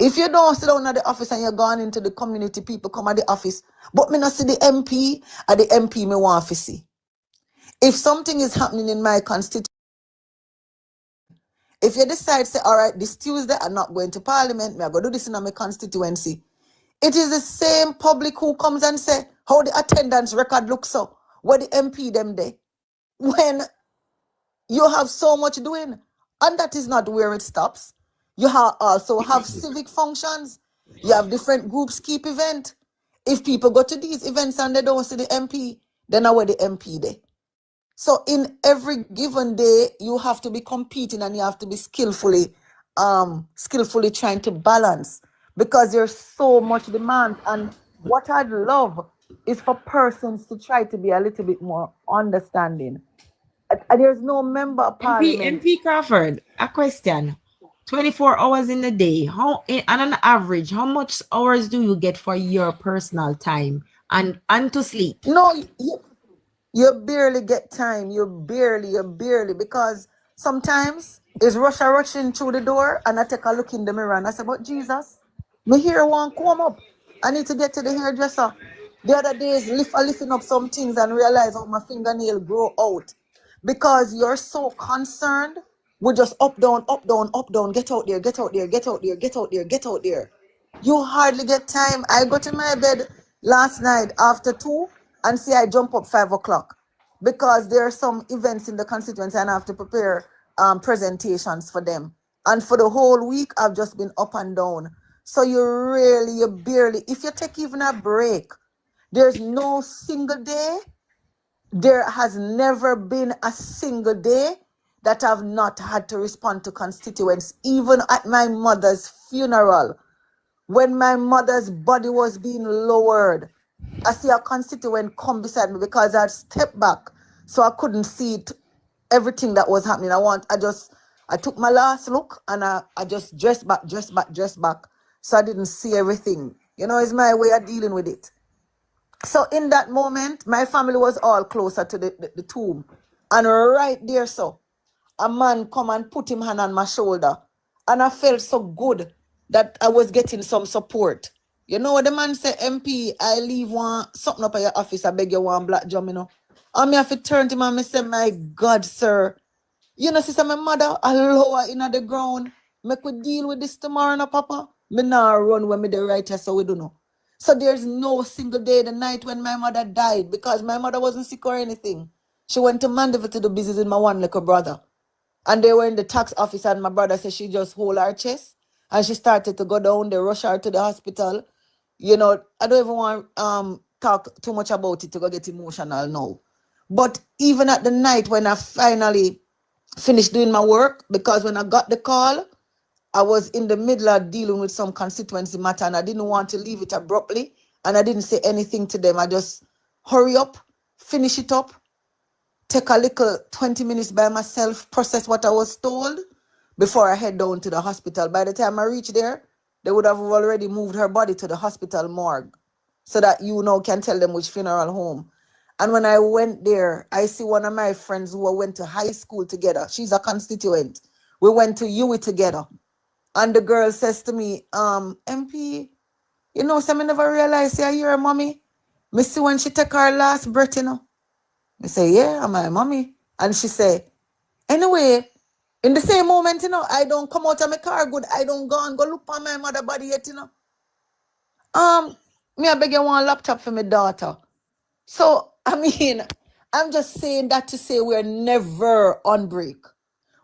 If you don't sit down at the office and you're gone into the community, people come at the office, but me not see the MP, or the MP me want to see. If something is happening in my constituency, if you decide, say, all right, this Tuesday, I'm not going to Parliament, me I go do this in my constituency. It is the same public who comes and say, how the attendance record looks so, where the MP them there. When you have so much doing, and that is not where it stops. You also have civic functions. You have different groups keep event. If people go to these events and they don't see the MP, then now where the MP there. So in every given day, you have to be competing and you have to be skillfully trying to balance, because there's so much demand. And what I'd love is for persons to try to be a little bit more understanding. There's no member of parliament. MP Crawford, a question. 24 hours in a day. On an average, how much hours do you get for your personal time and to sleep? No, you barely get time. You barely, because sometimes it's rushing through the door and I take a look in the mirror and I say, but Jesus, my hair won't come up. I need to get to the hairdresser. The other days, lifting up some things and realize how my fingernail grow out. Because you're so concerned with just up, down, get out there, get out there, get out there, get out there, get out there. You hardly get time. I go to my bed last night after 2 and see I jump up 5 o'clock because there are some events in the constituency and I have to prepare presentations for them. And for the whole week, I've just been up and down. So you barely, if you take even a break, there's no single day. There has never been a single day that I've not had to respond to constituents, even at my mother's funeral. When my mother's body was being lowered, I see a constituent come beside me because I'd stepped back, so I couldn't see it, everything that was happening. I took my last look and I just dressed back. So I didn't see everything. It's my way of dealing with it. So in that moment, my family was all closer to the tomb. And right there, so a man come and put him hand on my shoulder. And I felt so good that I was getting some support. You know what the man say, MP, I leave something up at your office, I beg you one black drum, And me have to turn to him and say, my God, sir. Sister, my mother, I lower in the ground. Make we deal with this tomorrow, no, Papa. Me now run when me the right here, so we don't know. So there's no single day the night when my mother died, because my mother wasn't sick or anything. She went to Mandeville to do business with my one little brother. And they were in the tax office and my brother said she just hold her chest and she started to go down. They rush her to the hospital. I don't even want talk too much about it to go get emotional now. But even at the night when I finally finished doing my work, because when I got the call, I was in the middle of dealing with some constituency matter and I didn't want to leave it abruptly and I didn't say anything to them. I just hurry up, finish it up, take a little 20 minutes by myself, process what I was told before I head down to the hospital. By the time I reached there, they would have already moved her body to the hospital morgue so that can tell them which funeral home. And when I went there, I see one of my friends who went to high school together. She's a constituent. We went to UE together. And the girl says to me, MP, so I never realized you're a mommy. Me see when she take her last breath, I say, yeah, I'm my mommy. And she say, anyway, in the same moment, I don't come out of my car good. I don't go and go look on my mother body yet, Me I beg you one laptop for my daughter. So, I'm just saying that to say we're never on break.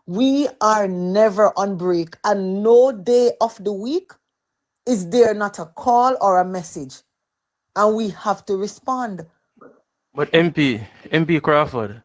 We are never on break, and no day of the week is there not a call or a message, and we have to respond. But MP Crawford,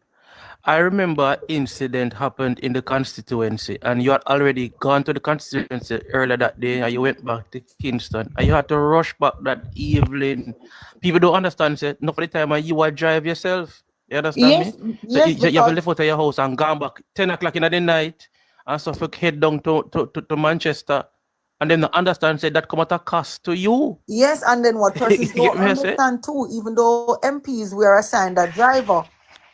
I remember an incident happened in the constituency, and you had already gone to the constituency earlier that day, and you went back to Kingston, and you had to rush back that evening. People don't understand, say, not for the time you will drive yourself. You understand me? So Yes, you have left out of your house and gone back 10 o'clock in the night, and so you head down to Manchester, and then understand, say, that come at a cost to you. Yes, and then what persons don't understand too, even though MPs were assigned a driver,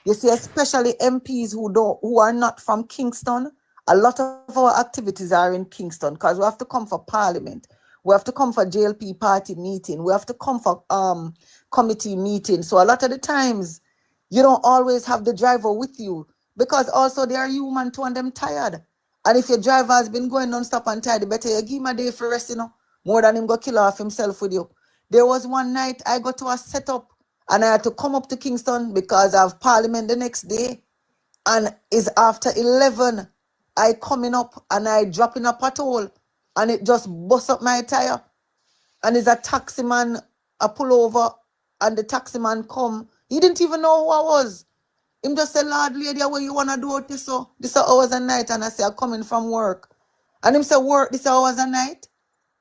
you see, especially MPs who are not from Kingston, a lot of our activities are in Kingston because we have to come for Parliament. We have to come for JLP party meeting. We have to come for committee meeting. So a lot of the times, you don't always have the driver with you because also they are human too and them tired. And if your driver has been going non-stop and tired, better you give him a day for rest, more than him go kill off himself with you. There was one night I got to a setup and I had to come up to Kingston because I have parliament the next day. And it's after 11. I coming up and I drop in a pothole and it just bust up my tire. And it's a taxi man, I pull over and the taxi man come. He didn't even know who I was. Him just say, Lord, lady, what you want to do this? So this hours and night. And I say, I'm coming from work. And him say, work this hours and night?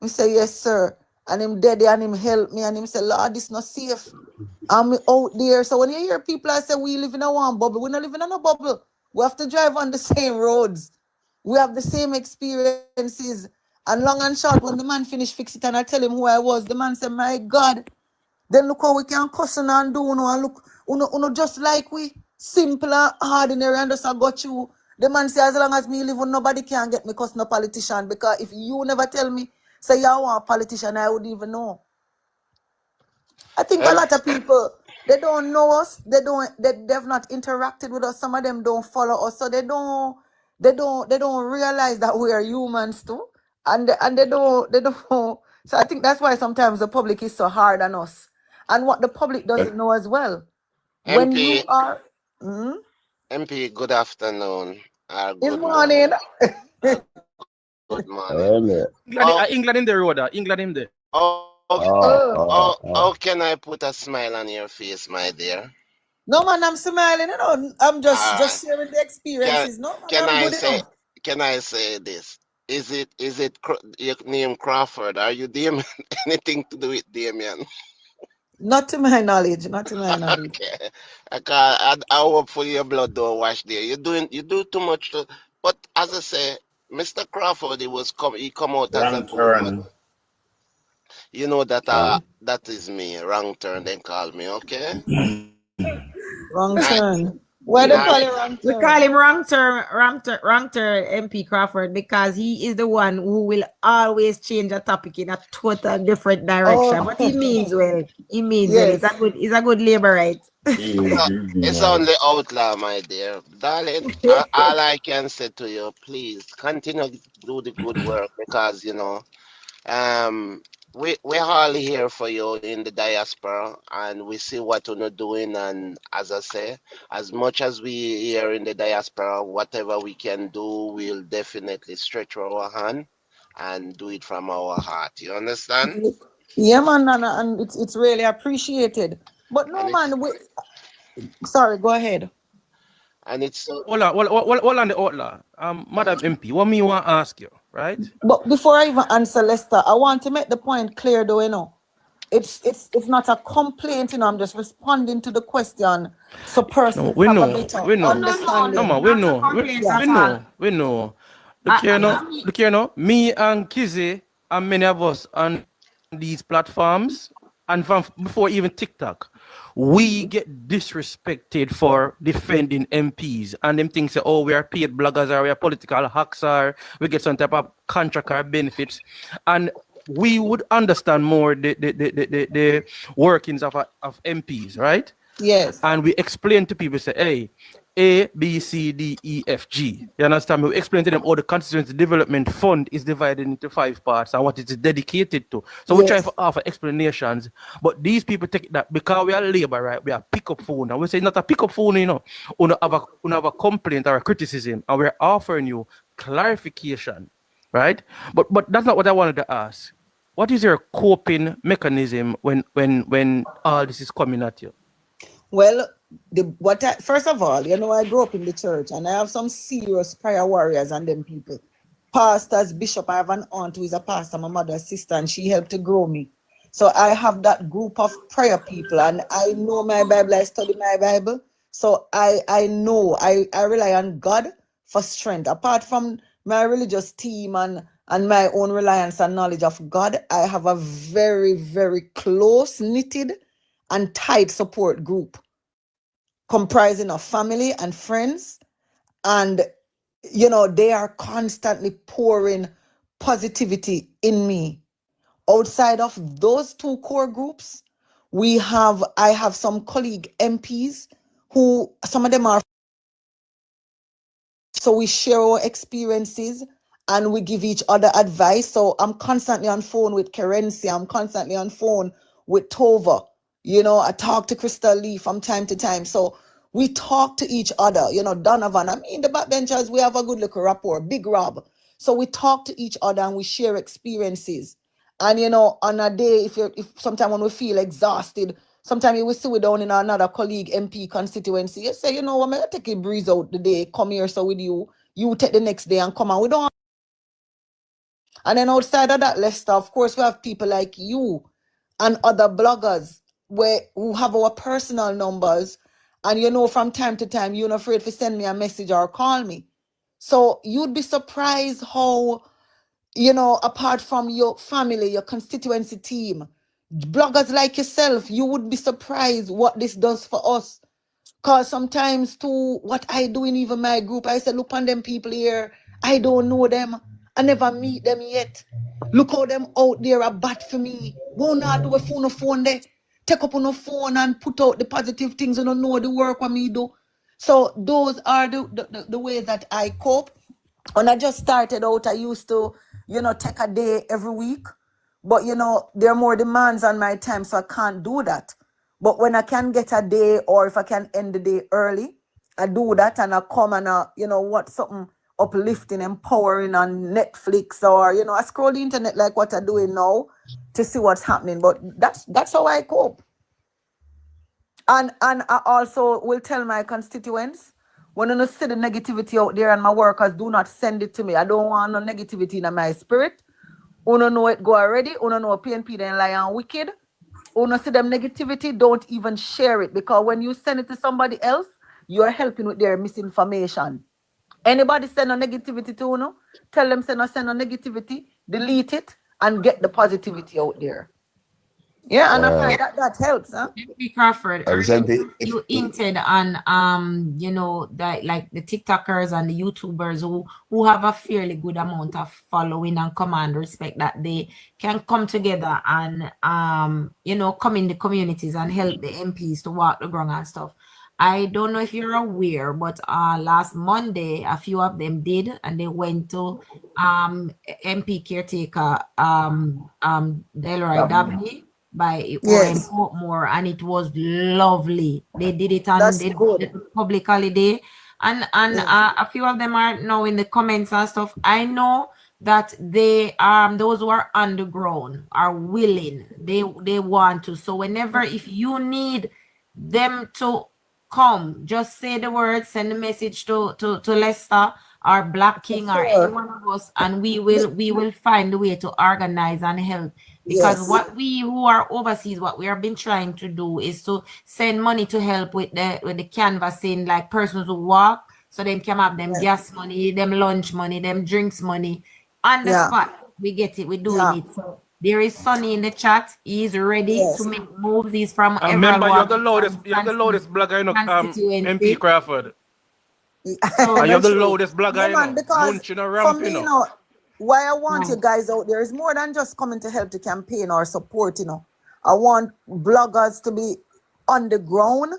I say, yes, sir. And him dead and him help me. And him say, Lord, this not safe. I'm out there. So when you hear people I say we live in a one bubble, we're not living in a bubble. We have to drive on the same roads. We have the same experiences. And long and short, when the man finished fix it and I tell him who I was, the man said, my God, then look how we can cuss and do, and look, just like we, simple and ordinary and just I got you. The man say, as long as me live, nobody can get me cuss no politician, because if you never tell me, say you want a politician, I wouldn't even know. I think a lot of people, they don't know us, they've not interacted with us, some of them don't follow us, so they don't realize that we are humans too. And they don't so I think that's why sometimes the public is so hard on us. And what the public doesn't know as well. When you MP, are MP, good afternoon. Good Good morning. Good morning. England in the Rhoda. England in there. How can I put a smile on your face, my dear? No man, I'm smiling, I'm just Alright. sharing the experiences. No man, Can I'm I good say enough. can I say this? Is it your name Crawford? Are you Damien? Anything to do with Damien? Not to my knowledge, not to my knowledge. Okay. I hopefully your blood don't wash there. You do too much to, but as I say, Mr. Crawford, he come out as a Wrong good, but turn. you know that that is me. Wrong turn, then call me, okay? Wrong I, turn. Why they I call it wrong We call turn? him wrong turn MP Crawford because he is the one who will always change a topic in a total different direction. But he Oh, means well. He means well. yes. He's a good labor, right? it's only outlaw, my dear. Darling, all I can say to you, please continue to do the good work because, um, we're all here for you in the diaspora and we see what you're doing. And as I say, as much as we here in the diaspora, whatever we can do, we'll definitely stretch our hand and do it from our heart. You understand? Yeah, man, and it's really appreciated. But And no, it's man, sorry, go ahead. and it's so Hold on the outlaw. Madam MP, what me want to ask you, right? But before I even answer Lester, I want to make the point clear though, It's not a complaint, I'm just responding to the question so No, persons we have a know, bit of we know. No, No, understanding. man, we not a know, complaint Yeah. at all. we know. I, I mean, Look here, no. Me and Kizzy and many of us on these platforms and from before even TikTok, we get disrespected for defending MPs and them things say, oh, we are paid bloggers or we are political hacks or we get some type of contract or benefits. And we would understand more the workings of MPs, right? Yes. And we explain to people, say, hey, A, B, C, D, E, F, G. You understand? We explain to them how the Constituency Development Fund is divided into 5 parts and what it is dedicated to. So we try Yes. to offer explanations, but these people take that because we are labor, right? We are pick up phone, and we say not a pick up phone, we have a complaint or a criticism, and we're offering you clarification, right? But that's not what I wanted to ask. What is your coping mechanism when all this is coming at you? Well, first of all, I grew up in the church and I have some serious prayer warriors and them people. Pastors, bishop, I have an aunt who is a pastor, my mother's sister, and she helped to grow me. So I have that group of prayer people and I know my Bible, I study my Bible. So I know I rely on God for strength. Apart from my religious team and my own reliance and knowledge of God, I have a very, very close knitted and tight support group comprising of family and friends. And, they are constantly pouring positivity in me. Outside of those two core groups, I have some colleague MPs who some of them are, so we share our experiences and we give each other advice. So I'm constantly on phone with Kerency. I'm constantly on phone with Tova. I talk to Crystal Lee from time to time. So we talk to each other. Donovan. I mean, the backbenchers, we have a good little rapport. Big Rob. So we talk to each other and we share experiences. And on a day, if sometimes when we feel exhausted, sometimes you will sit down in another colleague MP constituency. You say, I'm gonna take a breeze out the day, come here so with you. You take the next day and come on. We don't. And then outside of that, Lester, of course, we have people like you and other bloggers who have our personal numbers. And from time to time, you're not afraid to send me a message or call me. So you'd be surprised how, apart from your family, your constituency team, bloggers like yourself, you would be surprised what this does for us. Because sometimes too, what I do in even my group, I say, look on them people here. I don't know them. I never meet them yet. Look how them out there are bad for me. Go not do a phone there. Take up on a phone and put out the positive things and don't know the work what me do. So those are the ways that I cope. When I just started out, I used to, take a day every week. But, there are more demands on my time, so I can't do that. But when I can get a day or if I can end the day early, I do that and I come and, watch something uplifting, empowering on Netflix or, I scroll the internet like what I'm doing now to see what's happening. But that's how I cope. And I also will tell my constituents, when you see the negativity out there and my workers, do not send it to me. I don't want no negativity in my spirit. Uno know it go already. Uno know PNP then lie and wicked. Uno see them negativity, don't even share it. Because when you send it to somebody else, you're helping with their misinformation. Anybody send a negativity to Uno, tell them send a negativity, delete it, and get the positivity out there. Yeah, and I find that helps, huh? MP Crawford, you hinted on that like the TikTokers and the YouTubers who have a fairly good amount of following and command respect, that they can come together and come in the communities and help the MPs to walk the ground and stuff. I don't know if you're aware, but last Monday a few of them did, and they went to MP caretaker Delroy Dabney by Yes. Portmore, and it was lovely. They did it on the public holiday, and a few of them are now in the comments and stuff. I know that they those who are underground are willing, they want to. So whenever, if you need them to come, just say the word, send a message to Lester or Black King or any one of us, and we will find a way to organize and help. Because what we who are overseas, what we have been trying to do is to send money to help with the canvassing, like persons who walk, so they can have them gas money, them lunch money, them drinks money on the spot. We get it, we're doing it. So there is Sonny in the chat. He is ready to make moves. He's from remember, you're the loudest blogger, MP Crawford. So you're the loudest blogger, munching a ramp, for me, why I want you guys out there is more than just coming to help the campaign or support, I want bloggers to be on the ground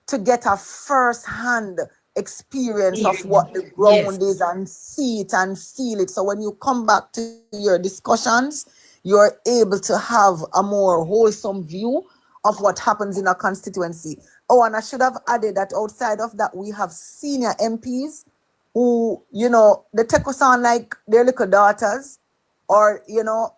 to get a first-hand experience of what the ground is and see it and feel it. So when you come back to your discussions, you're able to have a more wholesome view of what happens in a constituency. Oh, and I should have added that outside of that, we have senior MPs who, they take us on like their little daughters, or,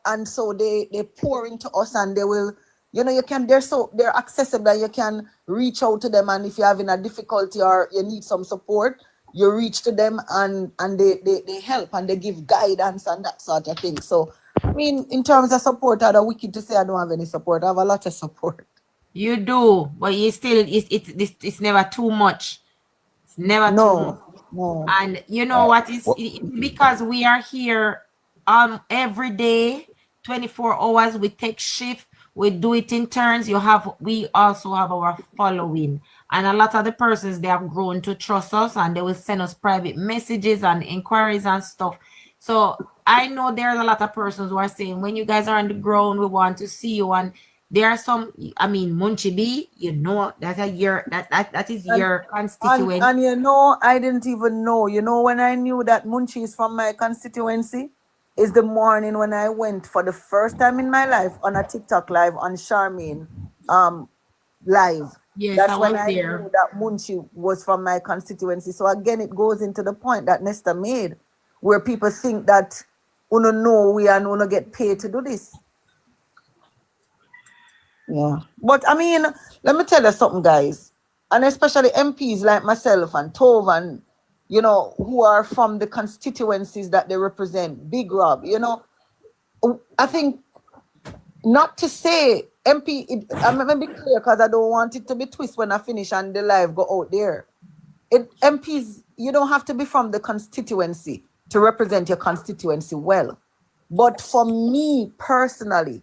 and so they pour into us and they will, they're accessible and you can reach out to them. And if you're having a difficulty or you need some support, you reach to them and they help and they give guidance and that sort of thing. So, I mean, in terms of support, I don't wicked to say I don't have any support. I have a lot of support. You do, but you still, it's never too much. It's never too much. No. And you know what is because we are here every day, 24 hours. We take shift, we do it in turns. We also have our following, and a lot of the persons, they have grown to trust us, and they will send us private messages and inquiries and stuff. So I know there's a lot of persons who are saying, when you guys are on the ground, we want to see you. And there are some, I mean, Munchie B, you know, that is your constituent. And you know, I didn't even know. You know, when I knew that Munchie is from my constituency, is the morning when I went for the first time in my life on a TikTok live on Charmaine live. Yes, That's I when was I there. knew that Munchie was from my constituency. So again, it goes into the point that Nesta made, where people think that uno know we and uno get paid to do this. Yeah. But I mean, let me tell you something, guys. And especially MPs like myself and Tove and, you know, who are from the constituencies that they represent, Big Rob, you know, I think not to say MP, I'm going to be clear because I don't want it to be twist when I finish and the live go out there. MPs, you don't have to be from the constituency to represent your constituency well. But for me personally,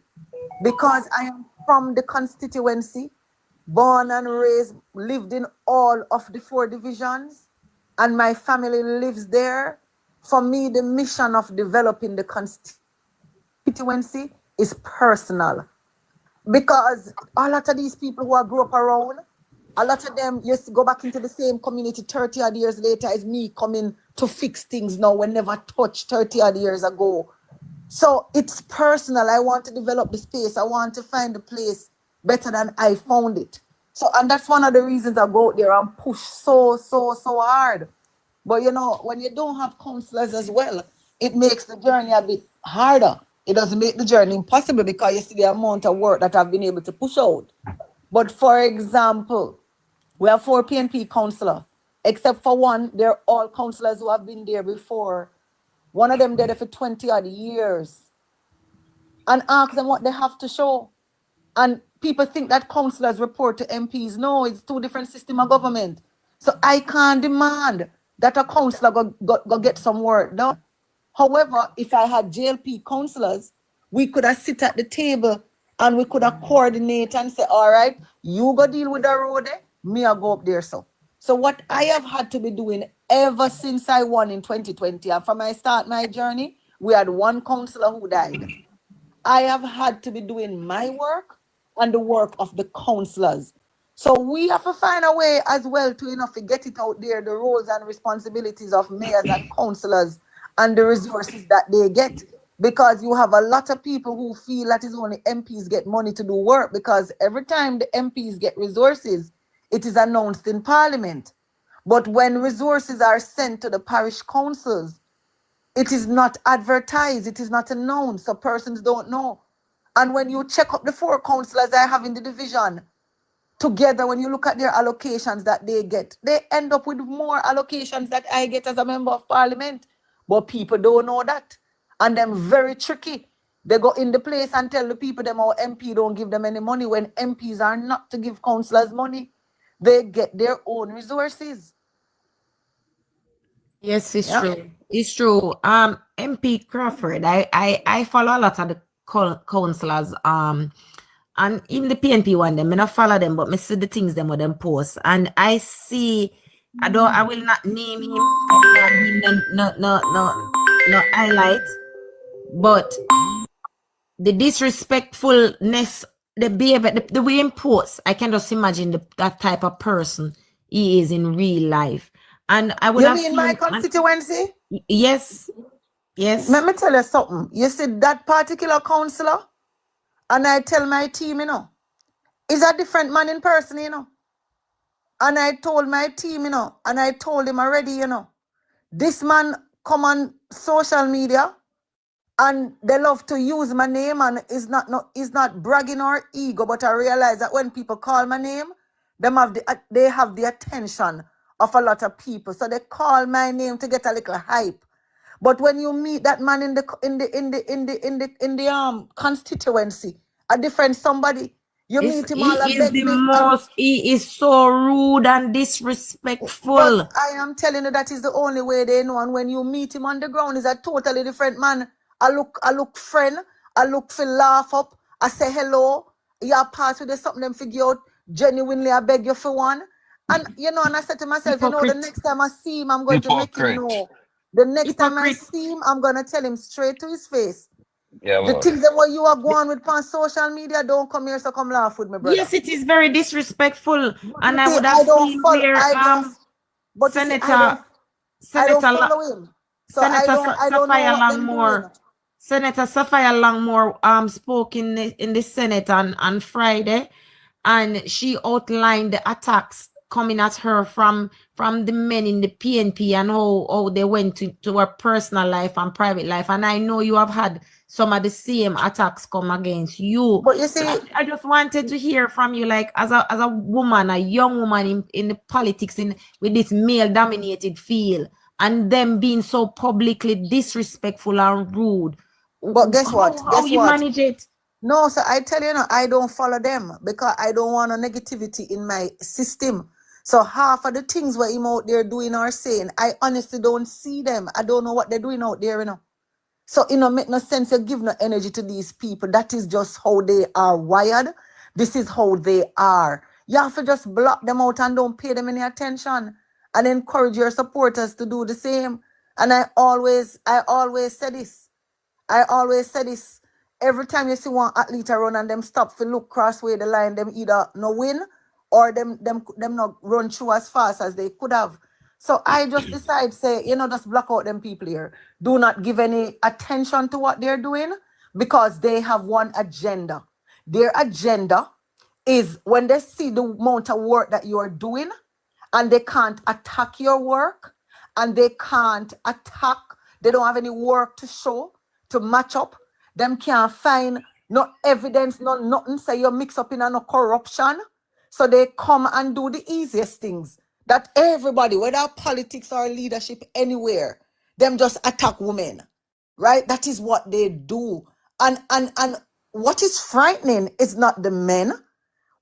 because I am from the constituency, born and raised, lived in all of the 4 divisions, and my family lives there, for me, the mission of developing the constituency is personal. Because a lot of these people who I grew up around, a lot of them used to go back into the same community 30 odd years later as me coming to fix things now we never touched 30 odd years ago. So it's personal. I want to develop the space. I want to find the place better than I found it. So, and that's one of the reasons I go out there and push so hard. But you know, when you don't have counselors as well, it makes the journey a bit harder. It doesn't make the journey impossible because you see the amount of work that I've been able to push out. But for example, we have 4 PNP counselors, except for one, they're all counselors who have been there before. One of them did it for 20 odd years. And ask them what they have to show. And people think that councillors report to MPs. No, it's 2 different systems of government. So I can't demand that a councillor go get some work done. However, if I had JLP councillors, we could have sit at the table and we could have coordinate and say, all right, you go deal with the road, me I go up there. So what I have had to be doing ever since I won in 2020, and from I start my journey, we had 1 councillor who died. I have had to be doing my work and the work of the councillors. So we have to find a way as well to, you know, to get it out there, the roles and responsibilities of mayors and councillors and the resources that they get. Because you have a lot of people who feel that it's only MPs get money to do work, because every time the MPs get resources, it is announced in Parliament. But when resources are sent to the parish councils, it is not advertised, it is not announced, so persons don't know. And when you check up the 4 councillors I have in the division, together, when you look at their allocations that they get, they end up with more allocations that I get as a member of Parliament. But people don't know that. And them very tricky. They go in the place and tell the people them how MP don't give them any money, when MPs are not to give councillors money. They get their own resources. Yes, it's true. It's true. MP Crawford, I follow a lot of the councillors. And even the PNP one, them, I not follow them, but I see the things them with them post. And I see, I will not name him, no highlight, but the disrespectfulness, the behavior, the way he posts, I can just imagine that type of person he is in real life. And I would You have mean seen my constituency? Yes. Let me tell you something. You see that particular councillor, and I tell my team, you know, is a different man in person, you know. And I told my team, you know, and I told him already, you know, this man come on social media and they love to use my name, and is not bragging or ego, but I realize that when people call my name, they have the attention of a lot of people. So they call my name to get a little hype. But when you meet that man in the constituency, a different somebody, you meet him all he is the most, he is so rude and disrespectful. But I am telling you, that is the only way they know. And when you meet him on the ground, he's a totally different man. I look friend, I look for laugh up, I say hello, you pass with something them figure out, genuinely I beg you for one. And you know, and I said to myself, you know, the next time I see him, I'm going to make him know The next time I Hypocrite. see him, I'm gonna tell him straight to his face. Yeah, The man. things that what you are going with on social media, don't come here, so come laugh with me, brother. Yes, it is very disrespectful. But And you I see, would have I don't seen follow. where But you see, Senator I don't Senator follow him. So Senator I don't know Sapphire what them doing. Langmore, Senator Sapphire Langmore spoke in the Senate on Friday, and she outlined the attacks coming at her from the men in the PNP and how they went to her personal life and private life. And I know you have had some of the same attacks come against you. But you So see, I just wanted to hear from you, like as a woman, a young woman in the politics with this male dominated field, and them being so publicly disrespectful and rude. but guess what? How you manage it? No, so I tell you, no, I don't follow them because I don't want a negativity in my system. So half of the things what him out there doing or saying, I honestly don't see them. I don't know what they're doing out there, So, make no sense to give no energy to these people. That is just how they are wired. This is how they are. You have to just block them out and don't pay them any attention and encourage your supporters to do the same. And I always say this. I always say this. Every time you see one athlete run and them stop for look crossway the line, them either no win or them not run through as fast as they could have. So I just decide, say, just block out them people here. Do not give any attention to what they're doing because they have one agenda. Their agenda is when they see the amount of work that you're doing and they can't attack your work and they don't have any work to show, to match up. Them can't find no evidence, no nothing, say you're mixed up in a no corruption. So they come and do the easiest things that everybody, whether politics or leadership anywhere, them just attack women, right? That is what they do. And what is frightening is not the men.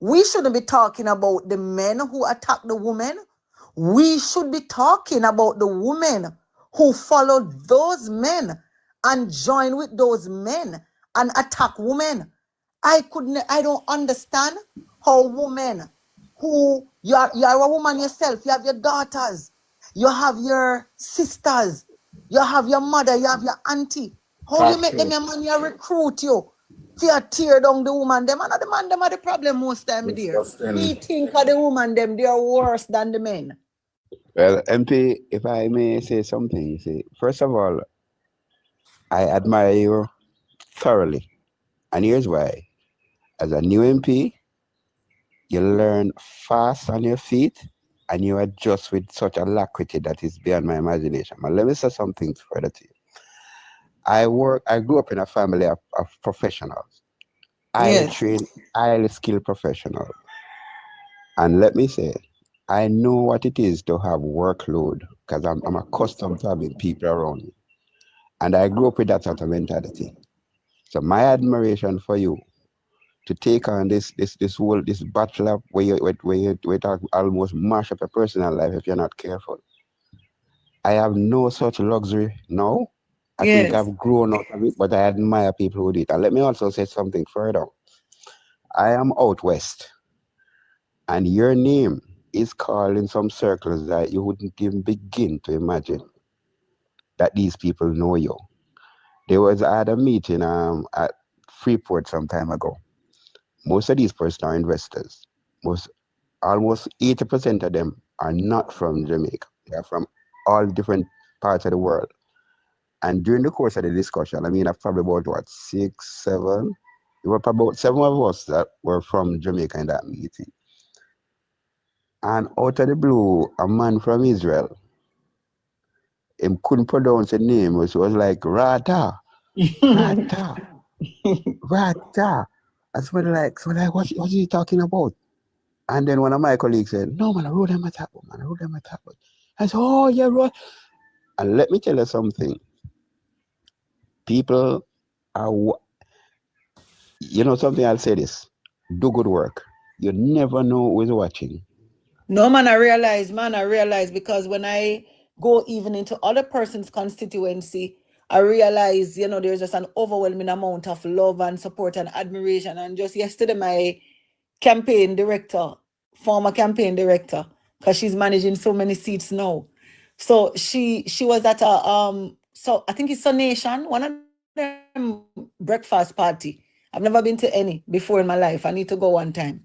We shouldn't be talking about the men who attack the women. We should be talking about the women who follow those men and join with those men and attack women. I don't understand how women who you're a woman yourself, you have your daughters, you have your sisters, you have your mother, you have your auntie. How you make them your man, you recruit you. Fear tear down the woman, them and the man, them are the problem most time, dear. We think of the woman, them, they are worse than the men. Well, MP, if I may say something, see, first of all, I admire you thoroughly. And here's why. As a new MP, you learn fast on your feet and you adjust with such alacrity that is beyond my imagination. But let me say something further to you. I grew up in a family of professionals, highly trained, highly skilled professionals. And let me say, I know what it is to have workload because I'm accustomed to having people around me. And I grew up with that sort of mentality. So my admiration for you to take on this battle where you almost mash up your personal life if you're not careful. I have no such luxury now. I think I've grown up of it, but I admire people who do it. And let me also say something further. I am out west, and your name is called in some circles that you wouldn't even begin to imagine that these people know you. I had a meeting at Freeport some time ago. Most of these persons are investors. Almost 80% of them are not from Jamaica. They are from all different parts of the world. And during the course of the discussion, I've probably about 6, 7. There were probably about 7 of us that were from Jamaica in that meeting. And out of the blue, a man from Israel, him couldn't pronounce the name. It was like Rhoda, Rhoda, Rhoda. What is he talking about? And then one of my colleagues said, no, man, I wrote them a tap, man. I wrote them a tap. I said, oh, yeah, right. And let me tell you something. People are, something, I'll say this. Do good work. You never know who is watching. No, man, I realize because when I go even into other person's constituency, I realize, there's just an overwhelming amount of love and support and admiration. And just yesterday, my former campaign director, because she's managing so many seats now. So she was at a so I think it's a Nation, one of them breakfast party. I've never been to any before in my life. I need to go one time.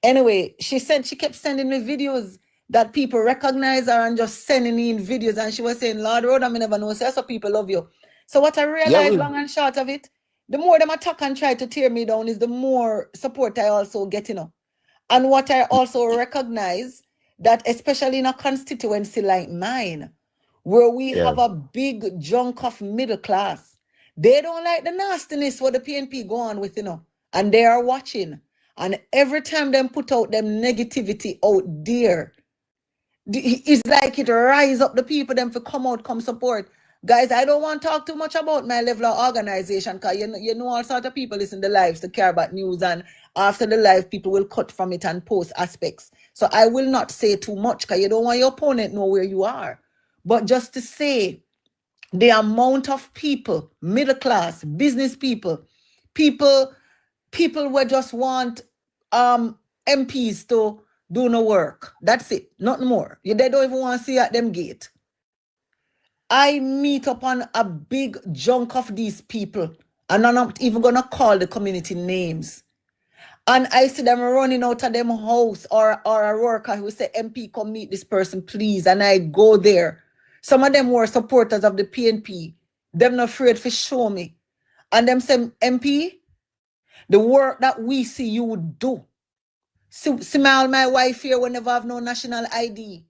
Anyway, she kept sending me videos that people recognize her and just sending me in videos, and she was saying, Lord Rhoda, I never know. So people love you. So what I Yeah, realized, long and short of it, the more them attack and try to tear me down is the more support I also get, And what I also recognize that especially in a constituency like mine, where we yeah, have a big chunk of middle class, they don't like the nastiness what the PNP go on with, and they are watching. And every time them put out them negativity out there, it's like it rise up the people them for come out, come support. Guys, I don't want to talk too much about my level of organization, because you know all sorts of people listen to lives to care about news, and after the live, people will cut from it and post aspects. So I will not say too much, because you don't want your opponent know where you are. But just to say, the amount of people, middle class, business people will just want MPs to do no work. That's it, nothing more. They don't even want to see at them gate. I meet upon a big chunk of these people, and I'm not even gonna call the community names. And I see them running out of them house, or a worker who say, MP, come meet this person, please. And I go there. Some of them were supporters of the PNP. Them not afraid to show me. And them say, MP, the work that we see you do. See my wife here whenever I have no national ID.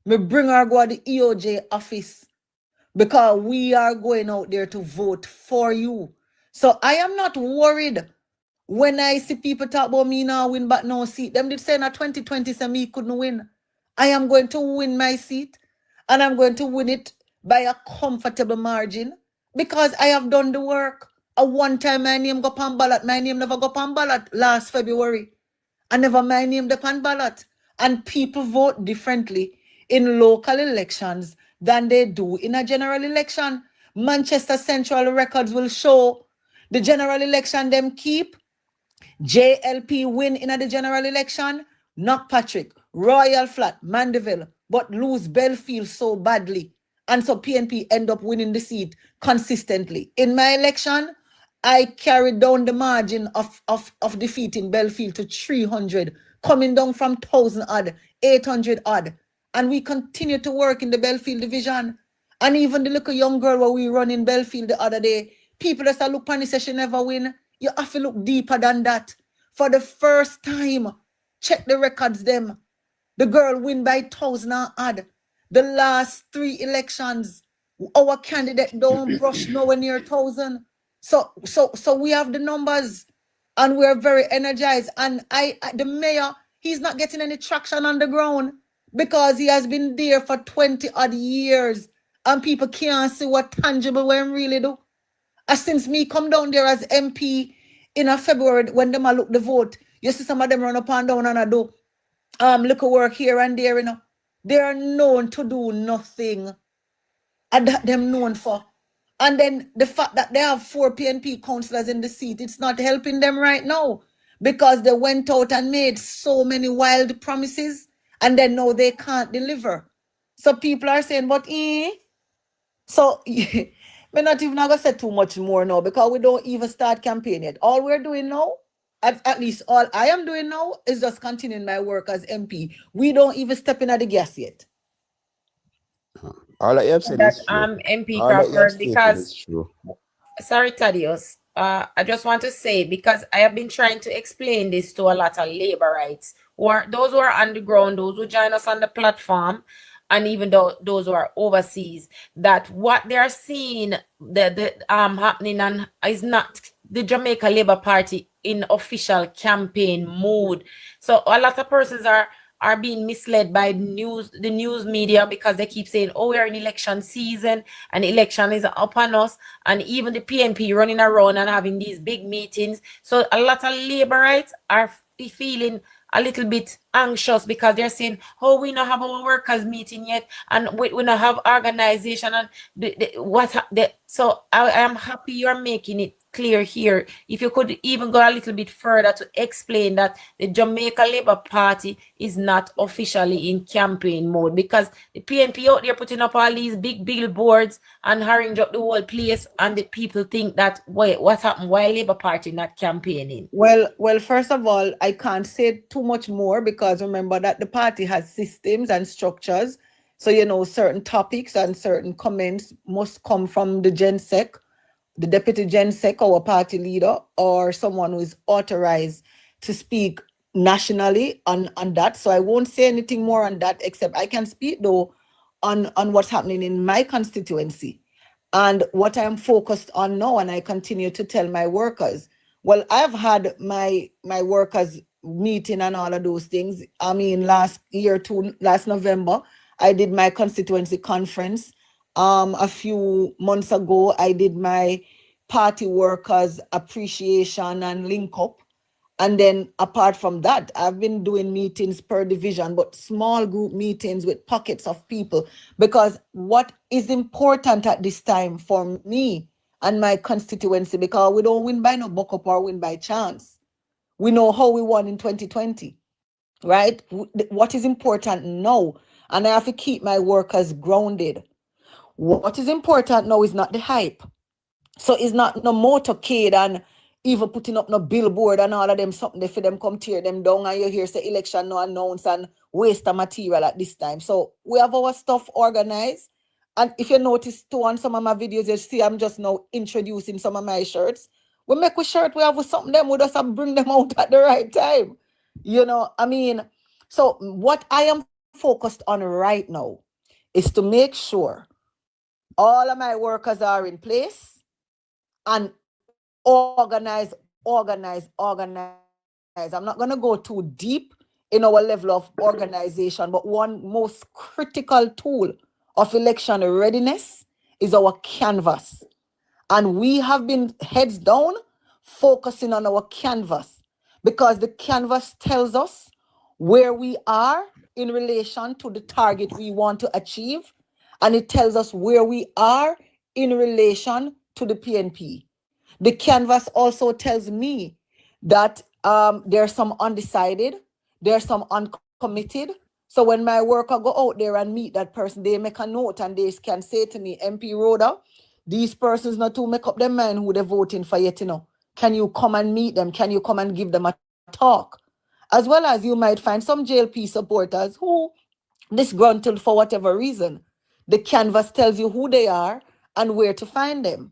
Me bring her go to the EOJ office, because we are going out there to vote for you. So I am not worried when I see people talk about me now win but no seat. Them did say in 2020 say me couldn't win. I am going to win my seat, and I'm going to win it by a comfortable margin, because I have done the work. A one time my name go pan ballot. My name never go pan ballot last February. I never my name the pan ballot. And people vote differently in local elections than they do in a general election. Manchester Central records will show the general election them keep. JLP win in the general election, knock Patrick, Royal Flat, Mandeville, but lose Belfield so badly. And so PNP end up winning the seat consistently. In my election, I carried down the margin of defeat in Belfield to 300, coming down from 1,000 odd, 800 odd. And we continue to work in the Belfield division. And even the little young girl where we run in Belfield the other day, people that look and say she never win. You have to look deeper than that. For the first time, check the records them. The girl win by 1,000 odd. The last 3 elections, our candidate don't brush nowhere near 1,000. So we have the numbers, and we're very energized. And the mayor, he's not getting any traction on the ground, because he has been there for 20 odd years, and people can't see what tangible we really do. And since me come down there as MP in a February, when them a look the vote, you see some of them run up and down and I do little work here and there, They are known to do nothing. And that them known for. And then the fact that they have 4 PNP councillors in the seat, it's not helping them right now, because they went out and made so many wild promises, and then now they can't deliver. So people are saying, but so we're not even going to say too much more now, because we don't even start campaign yet. All we're doing now, at least all I am doing now, is just continuing my work as MP. We don't even step in at the gas yet. all that you have said is true. MP All that you have Crawford, stated because is true. sorry, Thaddeus. I just want to say, because I have been trying to explain this to a lot of labor rights, or those who are on the ground, those who join us on the platform, and even those who are overseas, that what they're seeing happening and is not the Jamaica Labour Party in official campaign mode. So a lot of persons are being misled by the news media, because they keep saying, oh, we're in election season and election is upon us, and even the PNP running around and having these big meetings. So a lot of labor rights are feeling a little bit anxious, because they're saying, oh, we don't have our workers meeting yet, and we don't have organization, and so I am happy you're making it clear here. If you could even go a little bit further to explain that the Jamaica Labour Party is not officially in campaign mode, because the PNP out there putting up all these big billboards and hurrying up the whole place, and the people think that, wait, what happened? Why Labour Party not campaigning? Well, first of all, I can't say too much more, because remember that the party has systems and structures. So, you know, certain topics and certain comments must come from the GenSec, the deputy GenSec, our party leader, or someone who is authorized to speak nationally on that. So I won't say anything more on that, except I can speak though on what's happening in my constituency and what I'm focused on now. And I continue to tell my workers, well, I've had my workers meeting and all of those things. I mean, last November, I did my constituency conference. A few months ago, I did my party workers appreciation and link up. And then apart from that, I've been doing meetings per division, but small group meetings with pockets of people, because what is important at this time for me and my constituency, because we don't win by no buck up or win by chance. We know how we won in 2020, right? What is important now, and I have to keep my workers grounded. What is important now is not the hype. So it's not no motorcade and even putting up no billboard and all of them something there for them come tear them down, and you hear say election no announce and waste of material at this time. So we have our stuff organized. And if you notice too on some of my videos, you see I'm just now introducing some of my shirts. We make a shirt, we have something them, we just have bring them out at the right time. You know, I mean, so what I am focused on right now is to make sure all of my workers are in place and organize. I'm not going to go too deep in our level of organization, but one most critical tool of election readiness is our canvas. And we have been heads down focusing on our canvas, because the canvas tells us where we are in relation to the target we want to achieve. And it tells us where we are in relation to the PNP. The canvas also tells me that there's some undecided, there's some uncommitted. So when my worker go out there and meet that person, they make a note and they can say to me, MP Rhoda, these persons not to make up their mind who they're voting for yet, you know. Can you come and meet them? Can you come and give them a talk? As well as you might find some JLP supporters who disgruntled for whatever reason. The canvas tells you who they are and where to find them.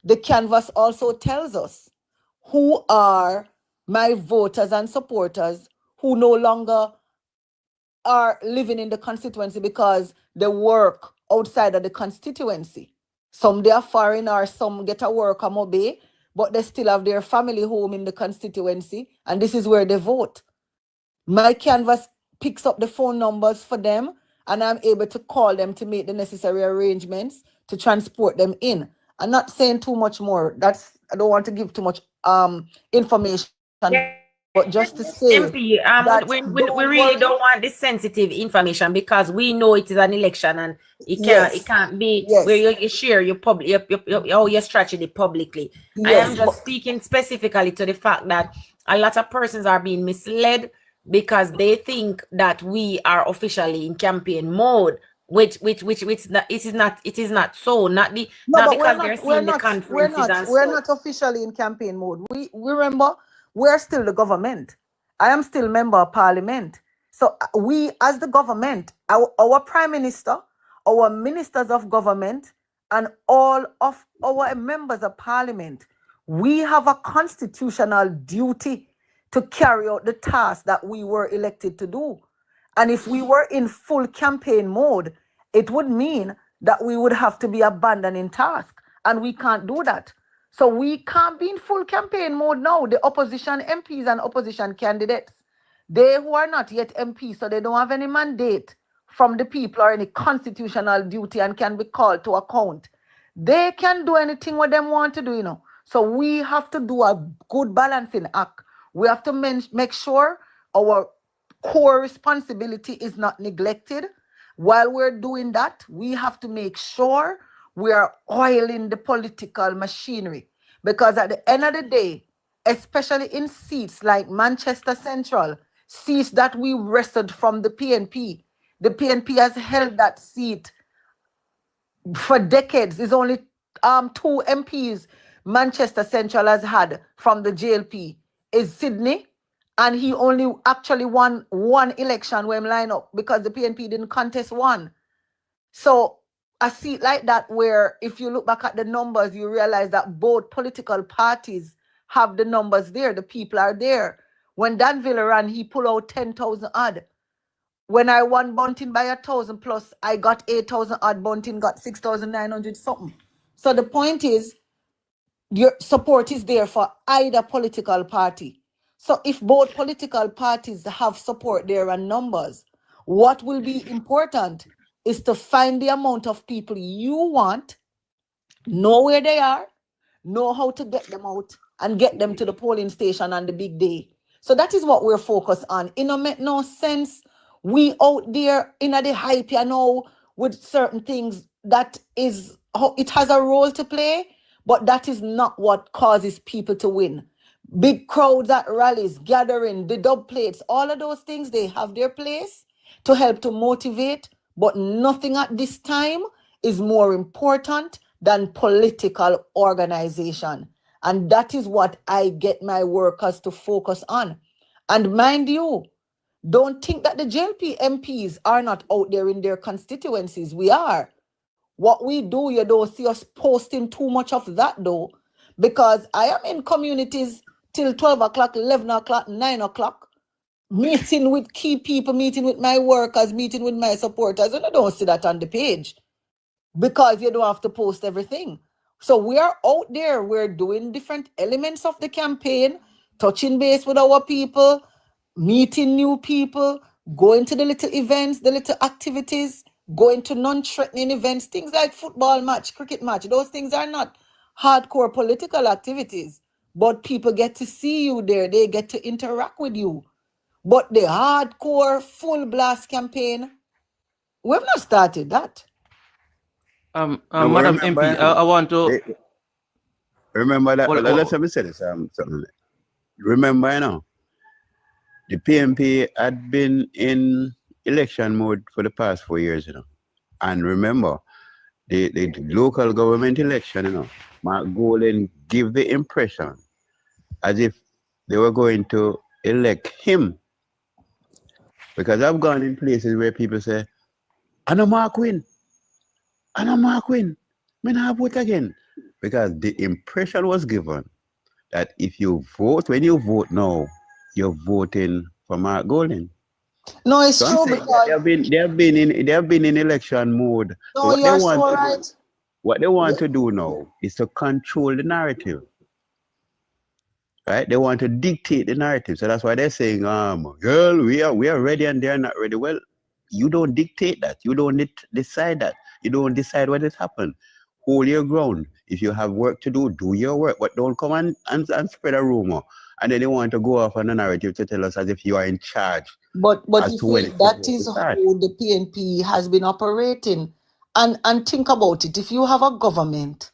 The canvas also tells us who are my voters and supporters who no longer are living in the constituency because they work outside of the constituency. Some they are foreign, or some get a work a Mobe, but they still have their family home in the constituency, and this is where they vote. My canvas picks up the phone numbers for them, and I'm able to call them to make the necessary arrangements to transport them in. I'm not saying too much more. I don't want to give too much information, but just to say MP, that we really don't want this sensitive information, because we know it is an election and it can't be where you share your your strategy publicly. I am just speaking specifically to the fact that a lot of persons are being misled because they think that we are officially in campaign mode, which it is not so, not because they're seeing the conferences. We're not officially in campaign mode. We remember, we're still the government. I am still member of parliament. So we, as the government, our prime minister, our ministers of government, and all of our members of parliament, we have a constitutional duty to carry out the task that we were elected to do. And if we were in full campaign mode, it would mean that we would have to be abandoning task, and we can't do that. So we can't be in full campaign mode now. The opposition MPs and opposition candidates, they who are not yet MPs, so they don't have any mandate from the people or any constitutional duty and can be called to account. They can do anything what them want to do, you know. So we have to do a good balancing act. We have to make sure our core responsibility is not neglected. While we're doing that, we have to make sure we are oiling the political machinery, Because at the end of the day, especially in seats like Manchester Central, seats that we wrested from the PNP has held that seat for decades. It's only 2 MPs Manchester Central has had from the JLP is Sydney, and he only actually won one election when line up because the PNP didn't contest one. So a seat like that, where if you look back at the numbers, you realize that both political parties have the numbers there. The people are there. When Danville ran, he pulled out 10,000 odd. When I won Bunting by 1,000 plus, I got 8,000 odd. Bunting got 6,900 something. So the point is, your support is there for either political party. So if both political parties have support there and numbers, what will be important is to find the amount of people you want, know where they are, know how to get them out, and get them to the polling station on the big day. So that is what we're focused on. It don't make no sense. We out there in the hype, you know, with certain things that is, it has a role to play, but that is not what causes people to win. Big crowds at rallies, gathering, the dub plates, all of those things, they have their place to help to motivate, but nothing at this time is more important than political organization. And that is what I get my workers to focus on. And mind you, don't think that the JLP MPs are not out there in their constituencies. We are. What we do, you don't see us posting too much of that though, because I am in communities till 12 o'clock, 11 o'clock, 9 o'clock, meeting with key people, meeting with my workers, meeting with my supporters, and I don't see that on the page because you don't have to post everything. So we are out there, we're doing different elements of the campaign, touching base with our people, meeting new people, going to the little events, the little activities, going to non-threatening events, things like football match, cricket match. Those things are not hardcore political activities, but people get to see you there. They get to interact with you. But the hardcore full blast campaign, we've not started that. No, Madam remember, MP, I want to remember that. Well, Let's let me say this. Something. Remember, you know, the PNP had been in election mode for the past 4 years, you know. And remember, the local government election, you know, Mark Golden give the impression as if they were going to elect him. Because I've gone in places where people say, I know Mark win. I know Mark win. Me not vote again. Because the impression was given that if you vote, when you vote now, you're voting for Mark Golden. No, it's So true because they have been in election mode. no, So what you're they want so to right. do, what they want to do now is to control the narrative. Right? They want to dictate the narrative. So that's why they're saying, girl, we are ready and they're not ready. Well, you don't dictate that. You don't decide that. You don't decide what has happened. Hold your ground. If you have work to do, do your work. But don't come and spread a rumor. And then they want to go off on a narrative to tell us as if you are in charge. But as you to when see, it's that supposed to is start. how the PNP has been operating. And think about it. If you have a government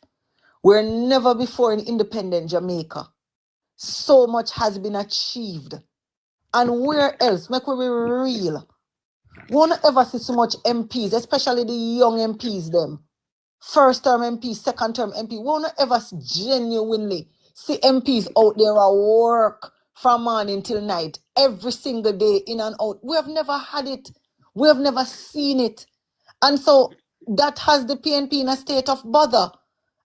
where never before in independent Jamaica, so much has been achieved. And where else? Make we be real. We won't ever see so much MPs, especially the young MPs, them. First term MP, second term MP. We won't ever genuinely see MPs out there at work from morning till night, every single day, in and out. We have never had it. We have never seen it. And so that has the PNP in a state of bother.